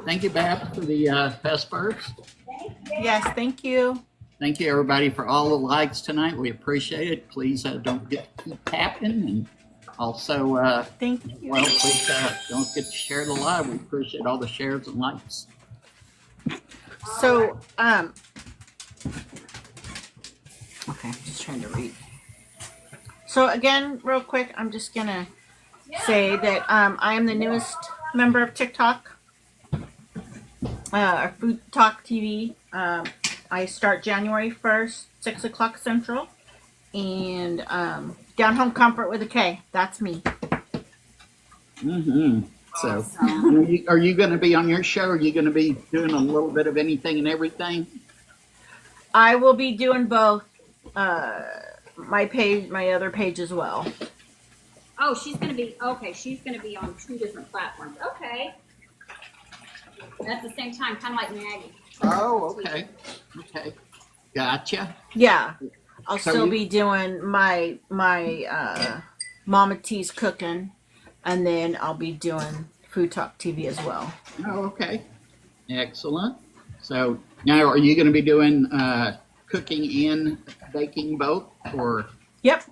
[SPEAKER 2] Thank you, Babs, for the Pespers.
[SPEAKER 1] Thank you.
[SPEAKER 3] Yes, thank you.
[SPEAKER 2] Thank you, everybody, for all the likes tonight. We appreciate it. Please don't forget to keep tapping. And also,
[SPEAKER 3] Thank you.
[SPEAKER 2] well, please don't forget to share the live. We appreciate all the shares and likes.
[SPEAKER 3] So, okay, just trying to read. So again, real quick, I'm just gonna say that I am the newest member of TikTok, or FoodtokTV. I start January 1st, 6 o'clock Central, and Down Home Comfort with a K. That's me.
[SPEAKER 2] Mm-hmm. So,
[SPEAKER 1] Awesome.
[SPEAKER 2] are you going to be on your show? Are you going to be doing a little bit of anything and everything?
[SPEAKER 3] I will be doing both. My page, my other page as well.
[SPEAKER 1] Oh, she's going to be on 2 different platforms. Okay. At the same time, kind of like Maggie.
[SPEAKER 2] Oh, okay. Okay. Gotcha.
[SPEAKER 3] Yeah, I'll
[SPEAKER 2] So
[SPEAKER 3] still
[SPEAKER 2] you-
[SPEAKER 3] be doing my Mama T's cooking, and then I'll be doing Food Talk TV as well.
[SPEAKER 2] Oh, okay. Excellent. So now are you going to be doing cooking and baking both? Or
[SPEAKER 3] Yep.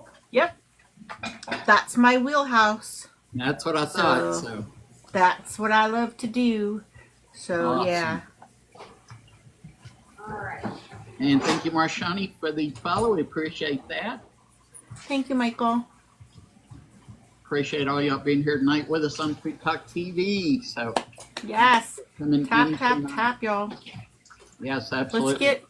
[SPEAKER 3] That's my wheelhouse.
[SPEAKER 2] that's what I thought. So
[SPEAKER 3] That's what I love to do. So
[SPEAKER 2] Awesome.
[SPEAKER 3] yeah.
[SPEAKER 1] All right.
[SPEAKER 2] and thank you, Marshani, for the follow. We appreciate that.
[SPEAKER 3] Thank you, Michael.
[SPEAKER 2] Appreciate all y'all being here tonight with us on Food Talk TV. So
[SPEAKER 3] Yes.
[SPEAKER 2] coming
[SPEAKER 3] Tap,
[SPEAKER 2] in
[SPEAKER 3] tap,
[SPEAKER 2] tonight.
[SPEAKER 3] tap, y'all.
[SPEAKER 2] Yes, absolutely.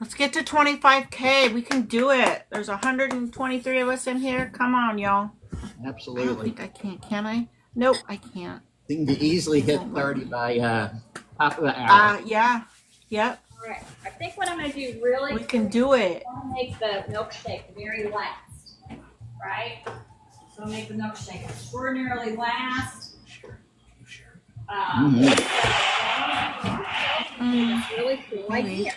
[SPEAKER 3] Let's get to 25K. We can do it. There's 123 of us in here. Come on, y'all. I don't
[SPEAKER 2] Absolutely.
[SPEAKER 3] think I can. Can I? Nope, I can't.
[SPEAKER 2] Seem to easily hit 30 by top of the hour.
[SPEAKER 3] Yeah. Yep.
[SPEAKER 1] All right. I think what I'm going to do really
[SPEAKER 3] We can do it.
[SPEAKER 1] I want to make the milkshake very last, right? So I'll make the milkshake extraordinarily last.
[SPEAKER 4] Share. You share.
[SPEAKER 1] It's really cool idea.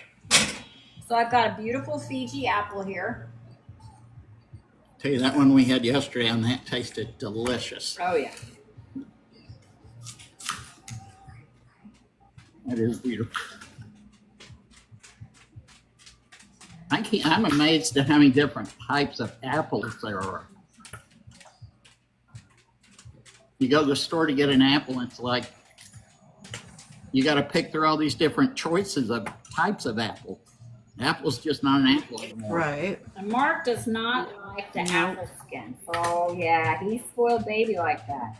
[SPEAKER 1] So I've got a beautiful Fiji apple here.
[SPEAKER 2] Tell you, that one we had yesterday on that tasted delicious.
[SPEAKER 1] Oh yeah.
[SPEAKER 2] That is beautiful. I'm amazed at how many different types of apples there are. You go to the store to get an apple, and it's like you got to pick through all these different choices of types of apple. Apple's just not an apple anymore.
[SPEAKER 3] Right.
[SPEAKER 1] And Mark does not like the apple skin. Oh yeah, he's spoiled baby like that.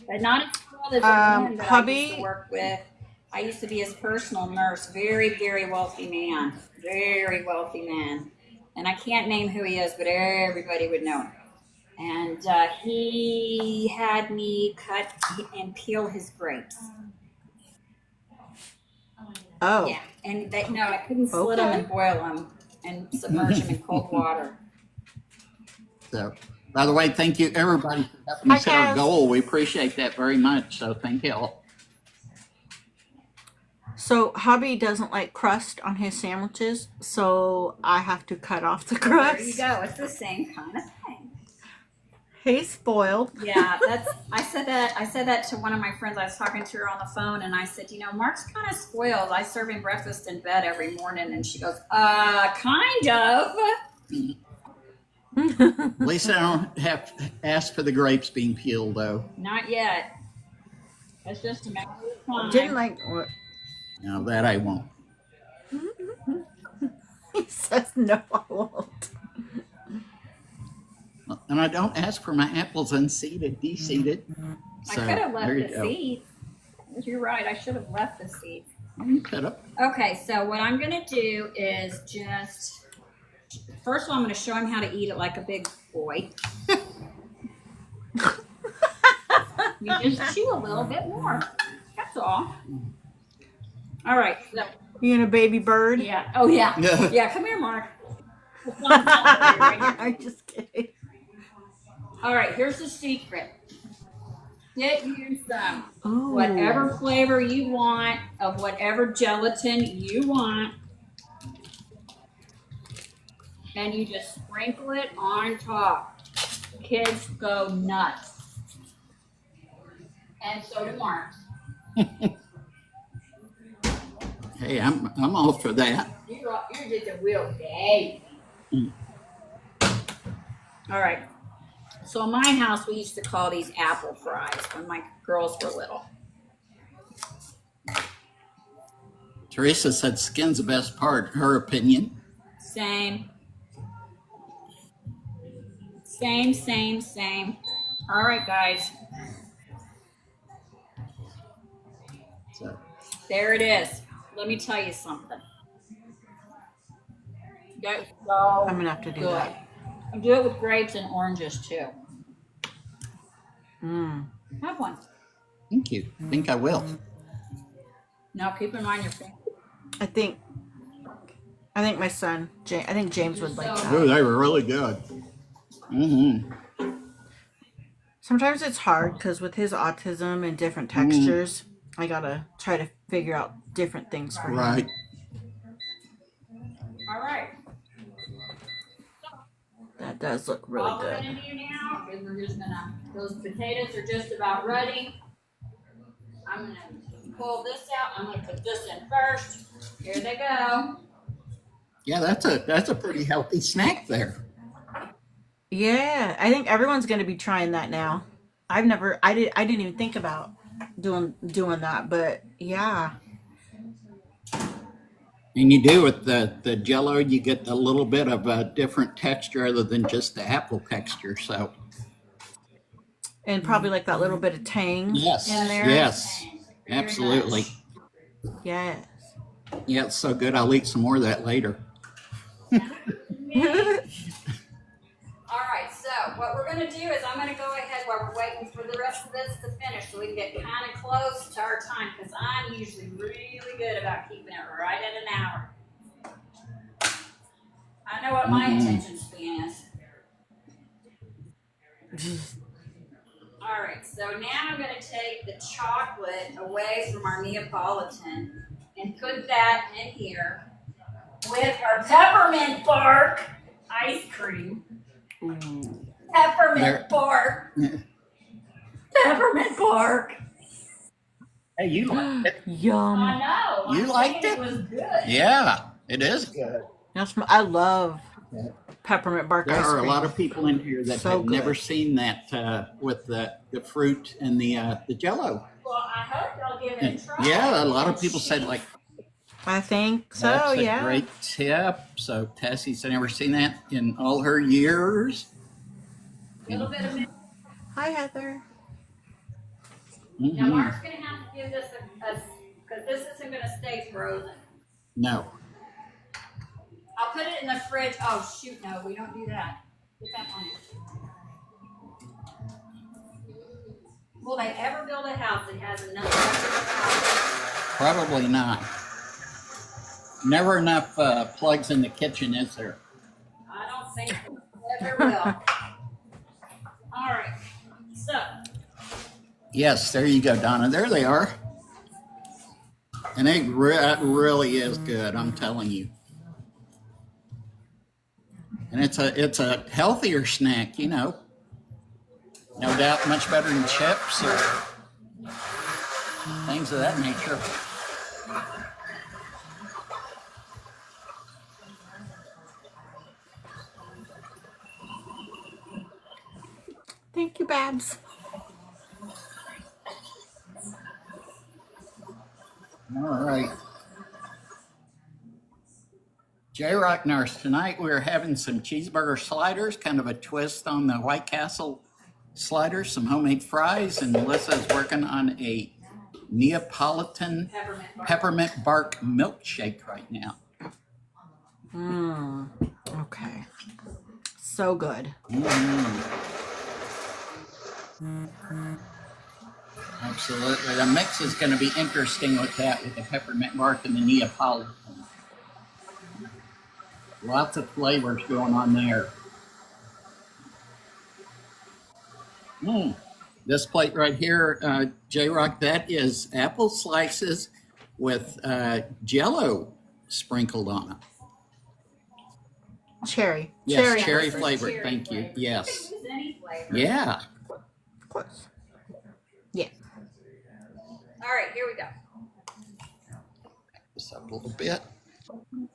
[SPEAKER 1] But not as spoiled as the man that I used to work with. I used to be his personal nurse. Very, very wealthy man. Very wealthy man. And I can't name who he is, but everybody would know him. And he had me cut and peel his grapes.
[SPEAKER 3] Oh.
[SPEAKER 1] Yeah, and I couldn't slit them and boil them and submerge them in cold water.
[SPEAKER 2] So, by the way, thank you everybody for helping us hit our goal. We appreciate that very much. So thank you all.
[SPEAKER 3] So hubby doesn't like crust on his sandwiches, so I have to cut off the crust.
[SPEAKER 1] There you go. It's the same kind of thing.
[SPEAKER 3] He's spoiled.
[SPEAKER 1] Yeah, I said that to one of my friends. I was talking to her on the phone, and I said, Mark's kind of spoiled. I serve him breakfast in bed every morning, and she goes, kind of.
[SPEAKER 2] At least I don't have to ask for the grapes being peeled, though.
[SPEAKER 1] Not yet. It's just a matter of time.
[SPEAKER 3] Didn't like what?
[SPEAKER 2] No, that I won't.
[SPEAKER 3] He says no, I won't.
[SPEAKER 2] And I don't ask for my apples unseeded, deseeded.
[SPEAKER 1] So, I could have left the seeds. You're right. I should have left the seeds.
[SPEAKER 2] You could have.
[SPEAKER 1] Okay, so what I'm going to do is just, first of all, I'm going to show him how to eat it like a big boy. You just chew a little bit more. That's all. All right. So,
[SPEAKER 3] you and a baby bird?
[SPEAKER 1] Yeah. Oh, yeah. Yeah, come here, Mark.
[SPEAKER 3] I'm just kidding.
[SPEAKER 1] All right, here's the secret. Get you some whatever flavor you want of whatever gelatin you want. And you just sprinkle it on top. Kids go nuts. And so do Mark.
[SPEAKER 2] Hey, I'm all for that.
[SPEAKER 1] You're just a real baby. All right. So in my house, we used to call these apple fries when my girls were little.
[SPEAKER 2] Teresa said skin's the best part, her opinion.
[SPEAKER 1] Same. Same. All right, guys.
[SPEAKER 2] So.
[SPEAKER 1] There it is. Let me tell you something. That's so
[SPEAKER 3] I'm gonna have to do that.
[SPEAKER 1] And do it with grapes and oranges too. Have one.
[SPEAKER 2] Thank you. I think I will.
[SPEAKER 1] Now keep in mind your family.
[SPEAKER 3] I think my son, I think James would like that.
[SPEAKER 2] Oh, they were really good.
[SPEAKER 3] Sometimes it's hard because with his autism and different textures, I gotta try to figure out different things for him.
[SPEAKER 2] Right.
[SPEAKER 1] All right.
[SPEAKER 3] That does look really
[SPEAKER 1] All
[SPEAKER 3] good.
[SPEAKER 1] we're gonna do now is we're just gonna, those potatoes are just about ready. I'm gonna pull this out. I'm gonna put this in first. Here they go.
[SPEAKER 2] Yeah, that's a pretty healthy snack there.
[SPEAKER 3] Yeah, I think everyone's gonna be trying that now. I didn't even think about doing that, but yeah.
[SPEAKER 2] And you do with the jello, you get a little bit of a different texture other than just the apple texture. So.
[SPEAKER 3] And probably like that little bit of tang
[SPEAKER 2] Yes.
[SPEAKER 3] in there.
[SPEAKER 2] Yes. Absolutely.
[SPEAKER 3] Yes.
[SPEAKER 2] Yeah, it's so good. I'll eat some more of that later.
[SPEAKER 1] All right, so what we're going to do is I'm going to go ahead while we're waiting for the rest of this to finish so we can get kind of close to our time because I'm usually really good about keeping it right at an hour. I know what my attention span is. All right, so now I'm going to take the chocolate away from our Neapolitan and put that in here with our peppermint bark. I ice cream.
[SPEAKER 3] Ooh.
[SPEAKER 1] Peppermint bark. Peppermint bark.
[SPEAKER 2] Hey, you liked it?
[SPEAKER 3] Yum.
[SPEAKER 1] I know.
[SPEAKER 2] You
[SPEAKER 1] I'm
[SPEAKER 2] liked
[SPEAKER 1] saying
[SPEAKER 2] it?
[SPEAKER 1] was good.
[SPEAKER 2] Yeah, it is good.
[SPEAKER 3] I love peppermint bark
[SPEAKER 2] There
[SPEAKER 3] ice
[SPEAKER 2] are
[SPEAKER 3] cream.
[SPEAKER 2] a lot of people in here that
[SPEAKER 3] So
[SPEAKER 2] have never
[SPEAKER 3] good.
[SPEAKER 2] seen that with the fruit and the jello.
[SPEAKER 1] Well, I hope they'll give it
[SPEAKER 2] And
[SPEAKER 1] a try.
[SPEAKER 2] yeah, a lot of people said like
[SPEAKER 3] I think so,
[SPEAKER 2] that's a
[SPEAKER 3] yeah.
[SPEAKER 2] great tip. So Tessie's never seen that in all her years.
[SPEAKER 1] A little bit of mint.
[SPEAKER 3] Hi, Heather.
[SPEAKER 1] Now Mark's gonna have to give this a because this isn't gonna stay frozen.
[SPEAKER 2] No.
[SPEAKER 1] I'll put it in the fridge. Oh shoot, no, we don't do that. Put that on it. Will they ever build a house that has enough peppermint?
[SPEAKER 2] Probably not. Never enough plugs in the kitchen, is there?
[SPEAKER 1] I don't think so. Never will. All right. So.
[SPEAKER 2] Yes, there you go, Donna. There they are. And it really is good, I'm telling you. And it's a healthier snack, you know. No doubt much better than chips or things of that nature.
[SPEAKER 3] Thank you, Babs.
[SPEAKER 2] All right. J-Rock Nurse, tonight we're having some cheeseburger sliders, kind of a twist on the White Castle sliders, some homemade fries, and Melissa is working on a Neapolitan peppermint bark milkshake right now.
[SPEAKER 3] Okay. So good.
[SPEAKER 2] Absolutely. The mix is going to be interesting with that, with the peppermint bark and the Neapolitan. Lots of flavors going on there. This plate right here, J-Rock, that is apple slices with jello sprinkled on it.
[SPEAKER 3] Cherry.
[SPEAKER 2] Yes, cherry flavored. Thank you. Yes.
[SPEAKER 1] Any flavor.
[SPEAKER 2] Yeah.
[SPEAKER 3] Of course. Yeah.
[SPEAKER 1] All right, here we go.
[SPEAKER 2] Just up a little bit.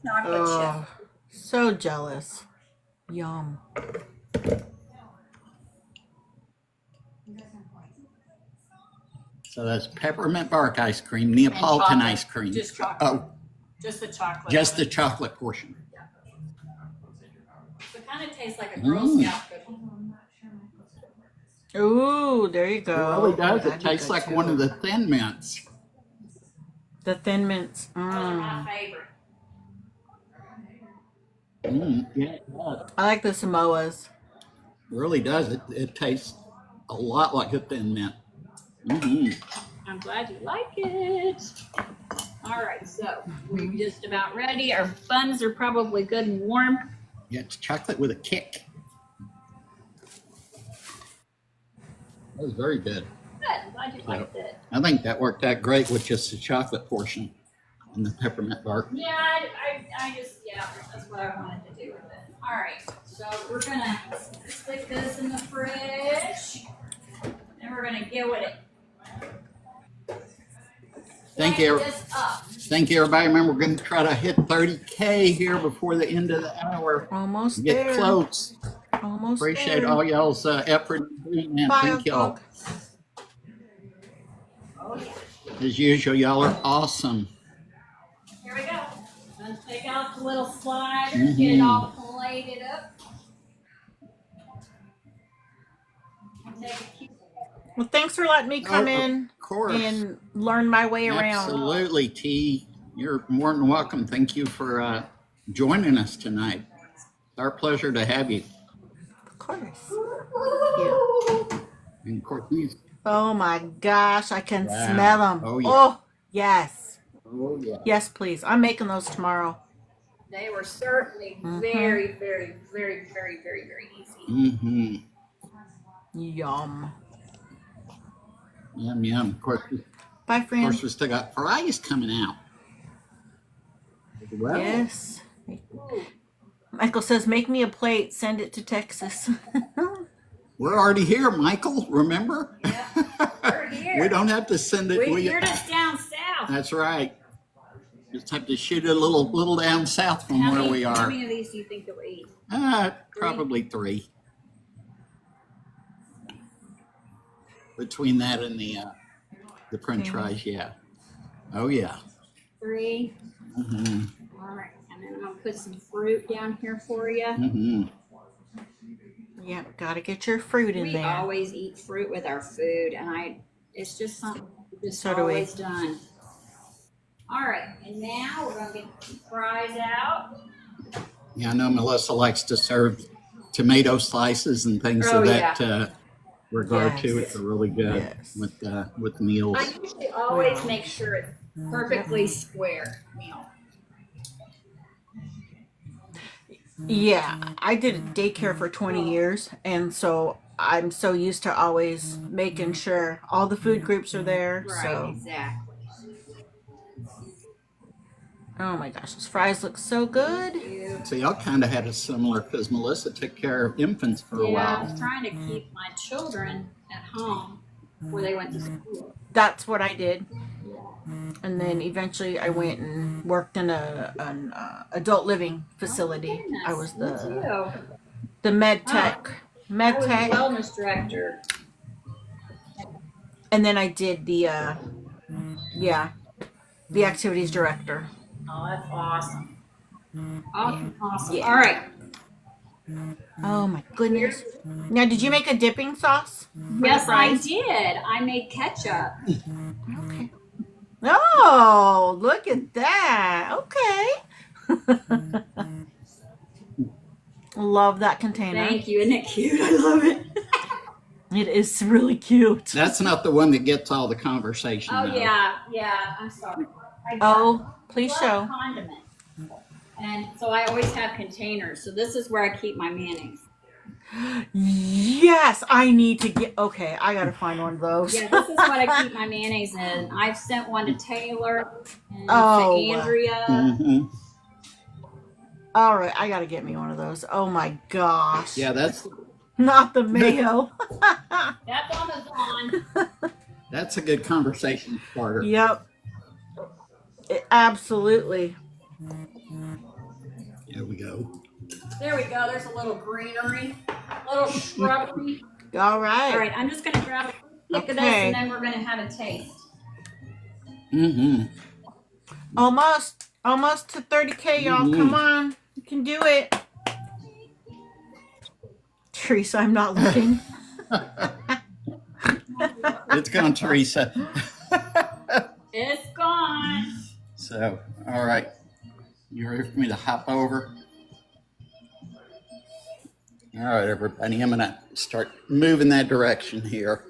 [SPEAKER 1] Chocolate chip.
[SPEAKER 3] So jealous. Yum.
[SPEAKER 2] So that's peppermint bark ice cream, Neapolitan ice cream.
[SPEAKER 1] Just chocolate.
[SPEAKER 2] Oh,
[SPEAKER 1] Just the chocolate.
[SPEAKER 2] just the chocolate portion.
[SPEAKER 1] So it kind of tastes like a Girl Scout cookie.
[SPEAKER 3] Ooh, there you go.
[SPEAKER 2] It really does.
[SPEAKER 3] That'd
[SPEAKER 2] It
[SPEAKER 3] be
[SPEAKER 2] tastes
[SPEAKER 3] good
[SPEAKER 2] like
[SPEAKER 3] too.
[SPEAKER 2] one of the Thin Mints.
[SPEAKER 3] The Thin Mints.
[SPEAKER 1] Those are my favorite.
[SPEAKER 2] Yeah, it does.
[SPEAKER 3] I like the Samoas.
[SPEAKER 2] It really does. It tastes a lot like a Thin Mint.
[SPEAKER 1] I'm glad you like it. All right, so we're just about ready. Our buns are probably good and warm.
[SPEAKER 2] Yeah, it's chocolate with a kick. That was very good.
[SPEAKER 1] Good. I'm glad you liked it.
[SPEAKER 2] I think that worked out great with just the chocolate portion and the peppermint bark.
[SPEAKER 1] Yeah, I just, yeah, that's what I wanted to do with it. All right, so we're gonna stick this in the fridge, and we're gonna get with it.
[SPEAKER 2] Thank you.
[SPEAKER 1] Light this up.
[SPEAKER 2] Thank you, everybody. Remember, we're going to try to hit 30K here before the end of the hour.
[SPEAKER 3] Almost
[SPEAKER 2] Get
[SPEAKER 3] there.
[SPEAKER 2] close.
[SPEAKER 3] Almost
[SPEAKER 2] Appreciate
[SPEAKER 3] there.
[SPEAKER 2] all y'all's effort in doing that.
[SPEAKER 3] Bye,
[SPEAKER 2] Thank y'all.
[SPEAKER 3] dog.
[SPEAKER 1] Oh yeah.
[SPEAKER 2] As usual, y'all are awesome.
[SPEAKER 1] Here we go. Let's take out the little slider, get it all plated up. Take a cute.
[SPEAKER 3] Well, thanks for letting me come in
[SPEAKER 2] Of course.
[SPEAKER 3] and learn my way around.
[SPEAKER 2] Absolutely, T. You're more than welcome. Thank you for joining us tonight. It's our pleasure to have you.
[SPEAKER 3] Of course. Yeah.
[SPEAKER 2] And of course, these.
[SPEAKER 3] Oh my gosh, I can
[SPEAKER 2] Wow.
[SPEAKER 3] smell them.
[SPEAKER 2] Oh, yeah.
[SPEAKER 3] Oh, yes.
[SPEAKER 2] Oh, yeah.
[SPEAKER 3] Yes, please. I'm making those tomorrow.
[SPEAKER 1] They were certainly very, very, very, very, very, very easy.
[SPEAKER 3] Yum.
[SPEAKER 2] Yum, yum.
[SPEAKER 3] Bye,
[SPEAKER 2] Of
[SPEAKER 3] friend.
[SPEAKER 2] course, we still got fries coming out. Well,
[SPEAKER 3] Yes. Michael says, make me a plate, send it to Texas.
[SPEAKER 2] We're already here, Michael, remember?
[SPEAKER 1] Yeah, we're here.
[SPEAKER 2] We don't have to send it.
[SPEAKER 1] You're just down south.
[SPEAKER 2] That's right. Just have to shoot it a little down south from where we are.
[SPEAKER 1] How many of these do you think that we eat?
[SPEAKER 2] Probably 3. Between that and the French fries, yeah. Oh yeah.
[SPEAKER 1] 3.
[SPEAKER 2] Mm-hmm.
[SPEAKER 1] All right, and then I'm gonna put some fruit down here for you.
[SPEAKER 2] Mm-hmm.
[SPEAKER 3] Yep, gotta get your fruit in
[SPEAKER 1] We
[SPEAKER 3] there.
[SPEAKER 1] always eat fruit with our food, and it's just something we've just
[SPEAKER 3] So do we.
[SPEAKER 1] always done. All right, and now we're gonna get the fries out.
[SPEAKER 2] Yeah, I know Melissa likes to serve tomato slices and things of that regard too. It's really good with meals.
[SPEAKER 1] I usually always make sure it's perfectly square meal.
[SPEAKER 3] Yeah, I did daycare for 20 years, and so I'm so used to always making sure all the food groups are there.
[SPEAKER 1] Right,
[SPEAKER 3] So,
[SPEAKER 1] exactly.
[SPEAKER 3] oh my gosh, those fries look so good.
[SPEAKER 2] So y'all kind of had a similar, because Melissa took care of infants for a
[SPEAKER 1] I
[SPEAKER 2] while.
[SPEAKER 1] was trying to keep my children at home before they went to school.
[SPEAKER 3] That's what I did. And then eventually I went and worked in an adult living facility. I was the med tech.
[SPEAKER 1] I was wellness director.
[SPEAKER 3] And then I did the activities director.
[SPEAKER 1] Oh, that's awesome. Awesome.
[SPEAKER 3] Yeah.
[SPEAKER 1] All right.
[SPEAKER 3] Oh my goodness. Now, did you make a dipping sauce?
[SPEAKER 1] Yes, I did. I made ketchup.
[SPEAKER 3] Okay. Oh, look at that. Okay. Love that container.
[SPEAKER 1] Thank you. Isn't it cute? I love it.
[SPEAKER 3] It is really cute.
[SPEAKER 2] That's not the one that gets all the conversation.
[SPEAKER 1] Oh,
[SPEAKER 2] though.
[SPEAKER 1] yeah. I'm sorry.
[SPEAKER 3] Please show.
[SPEAKER 1] Condiments. And so I always have containers. So this is where I keep my mayonnaise.
[SPEAKER 3] Yes, I need to get. Okay, I gotta find one of those.
[SPEAKER 1] Yeah, this is what I keep my mayonnaise in. I've sent one to Taylor and to Andrea.
[SPEAKER 2] Mm-hmm.
[SPEAKER 3] All right, I gotta get me one of those. Oh my gosh.
[SPEAKER 2] Yeah, that's
[SPEAKER 3] Not the mayo.
[SPEAKER 1] That's Amazon.
[SPEAKER 2] a good conversation starter.
[SPEAKER 3] Yep. Absolutely.
[SPEAKER 2] Here we go.
[SPEAKER 1] There we go. There's a little greenery, a little shrubbery.
[SPEAKER 3] All right.
[SPEAKER 1] All right, I'm just going to grab a pick of this and then we're going to have a taste.
[SPEAKER 2] Mm-hmm.
[SPEAKER 3] Almost to 30K, y'all.
[SPEAKER 2] Mm-hmm.
[SPEAKER 3] Come on. You can do it. Teresa, I'm not looking.
[SPEAKER 2] It's gone, Teresa.
[SPEAKER 1] It's gone.
[SPEAKER 2] So, all right. You ready for me to hop over? All right, everybody. I'm going to start moving that direction here.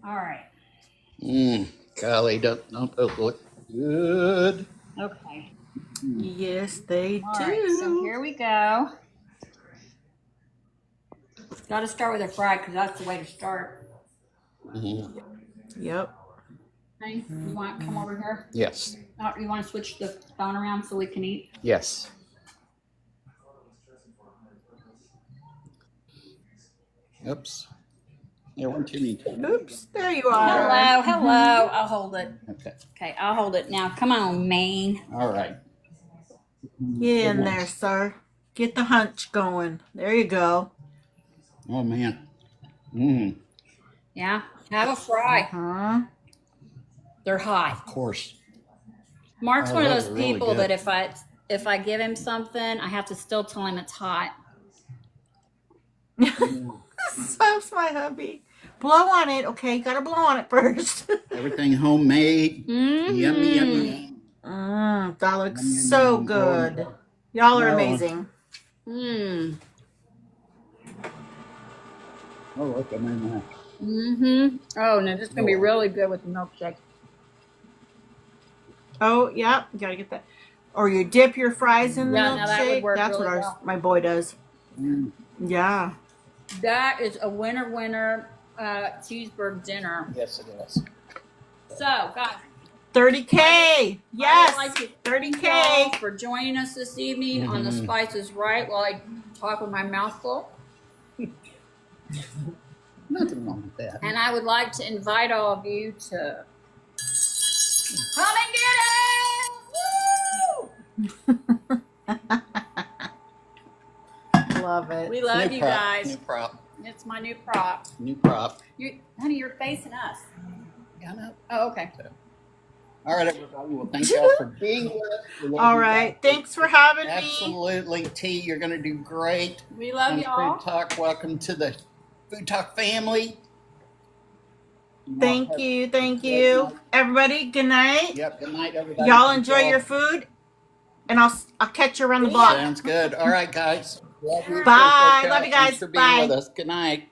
[SPEAKER 1] All right.
[SPEAKER 2] Golly, don't those look good?
[SPEAKER 1] Okay.
[SPEAKER 3] Yes, they
[SPEAKER 1] All
[SPEAKER 3] do.
[SPEAKER 1] right, so here we go. Got to start with a fry because that's the way to start.
[SPEAKER 2] Mm-hmm.
[SPEAKER 3] Yep.
[SPEAKER 1] Okay, you want to come over here?
[SPEAKER 2] Yes.
[SPEAKER 1] Oh, you want to switch the phone around so we can eat?
[SPEAKER 2] Yes. Oops. Yeah, one too many.
[SPEAKER 3] Oops, there you are.
[SPEAKER 1] Hello. I'll hold it.
[SPEAKER 2] Okay.
[SPEAKER 1] Okay, I'll hold it. Now, come on, Maine.
[SPEAKER 2] All right.
[SPEAKER 3] Get in there, sir. Get the hunch going. There you go.
[SPEAKER 2] Oh, man. Mm.
[SPEAKER 1] Yeah, have a fry.
[SPEAKER 3] Huh?
[SPEAKER 1] They're hot.
[SPEAKER 2] Of course.
[SPEAKER 1] Mark's
[SPEAKER 2] Oh,
[SPEAKER 1] one of
[SPEAKER 2] those
[SPEAKER 1] those
[SPEAKER 2] are really
[SPEAKER 1] people
[SPEAKER 2] good.
[SPEAKER 1] that if I give him something, I have to still tell him it's hot.
[SPEAKER 3] So's my hubby. Blow on it, okay? Gotta blow on it first.
[SPEAKER 2] Everything homemade.
[SPEAKER 1] Mm.
[SPEAKER 2] Yummy, yummy.
[SPEAKER 3] That looks so good. Y'all are
[SPEAKER 2] No.
[SPEAKER 3] amazing.
[SPEAKER 1] Mm.
[SPEAKER 2] Oh, look, I made that.
[SPEAKER 1] Mm-hmm. Oh, no, this is going to be really good with the milkshake.
[SPEAKER 3] Oh, yeah, you gotta get that. Or you dip your fries in the
[SPEAKER 1] Yeah, now that would
[SPEAKER 3] milkshake.
[SPEAKER 1] work
[SPEAKER 3] That's
[SPEAKER 1] really
[SPEAKER 3] what
[SPEAKER 1] well.
[SPEAKER 3] my boy does.
[SPEAKER 2] Mm.
[SPEAKER 3] Yeah.
[SPEAKER 1] That is a winner cheeseburger dinner.
[SPEAKER 2] Yes, it is.
[SPEAKER 1] So, guys.
[SPEAKER 3] 30K. Yes.
[SPEAKER 1] I would like to thank
[SPEAKER 3] 30K.
[SPEAKER 1] y'all for joining us this evening on The Spice is Right while I talk with my mouth full.
[SPEAKER 2] Nothing wrong with that.
[SPEAKER 1] And I would like to invite all of you to come and get it! Woo!
[SPEAKER 3] Love it.
[SPEAKER 1] We love you guys.
[SPEAKER 2] New prop.
[SPEAKER 1] It's my new prop.
[SPEAKER 2] New prop.
[SPEAKER 1] Honey, you're facing us.
[SPEAKER 2] Yeah, I know.
[SPEAKER 1] Oh, okay.
[SPEAKER 2] All right, everybody. Well, thank y'all for being with us. We love
[SPEAKER 3] All
[SPEAKER 2] you
[SPEAKER 3] right.
[SPEAKER 2] guys.
[SPEAKER 3] Thanks for having me.
[SPEAKER 2] Absolutely. T, you're going to do great.
[SPEAKER 1] We love
[SPEAKER 2] On
[SPEAKER 1] y'all.
[SPEAKER 2] Food Talk. Welcome to the Food Talk family.
[SPEAKER 3] Thank you. Thank you. Everybody, good night.
[SPEAKER 2] Yep. Good night, everybody.
[SPEAKER 3] Y'all
[SPEAKER 2] Thank
[SPEAKER 3] enjoy
[SPEAKER 2] y'all.
[SPEAKER 3] your food, and I'll catch you around the block.
[SPEAKER 2] Sounds good. All right, guys. Love you.
[SPEAKER 3] Bye.
[SPEAKER 2] Appreciate y'all.
[SPEAKER 3] Love you
[SPEAKER 2] Thanks
[SPEAKER 3] guys.
[SPEAKER 2] for being
[SPEAKER 3] Bye.
[SPEAKER 2] with us. Good night.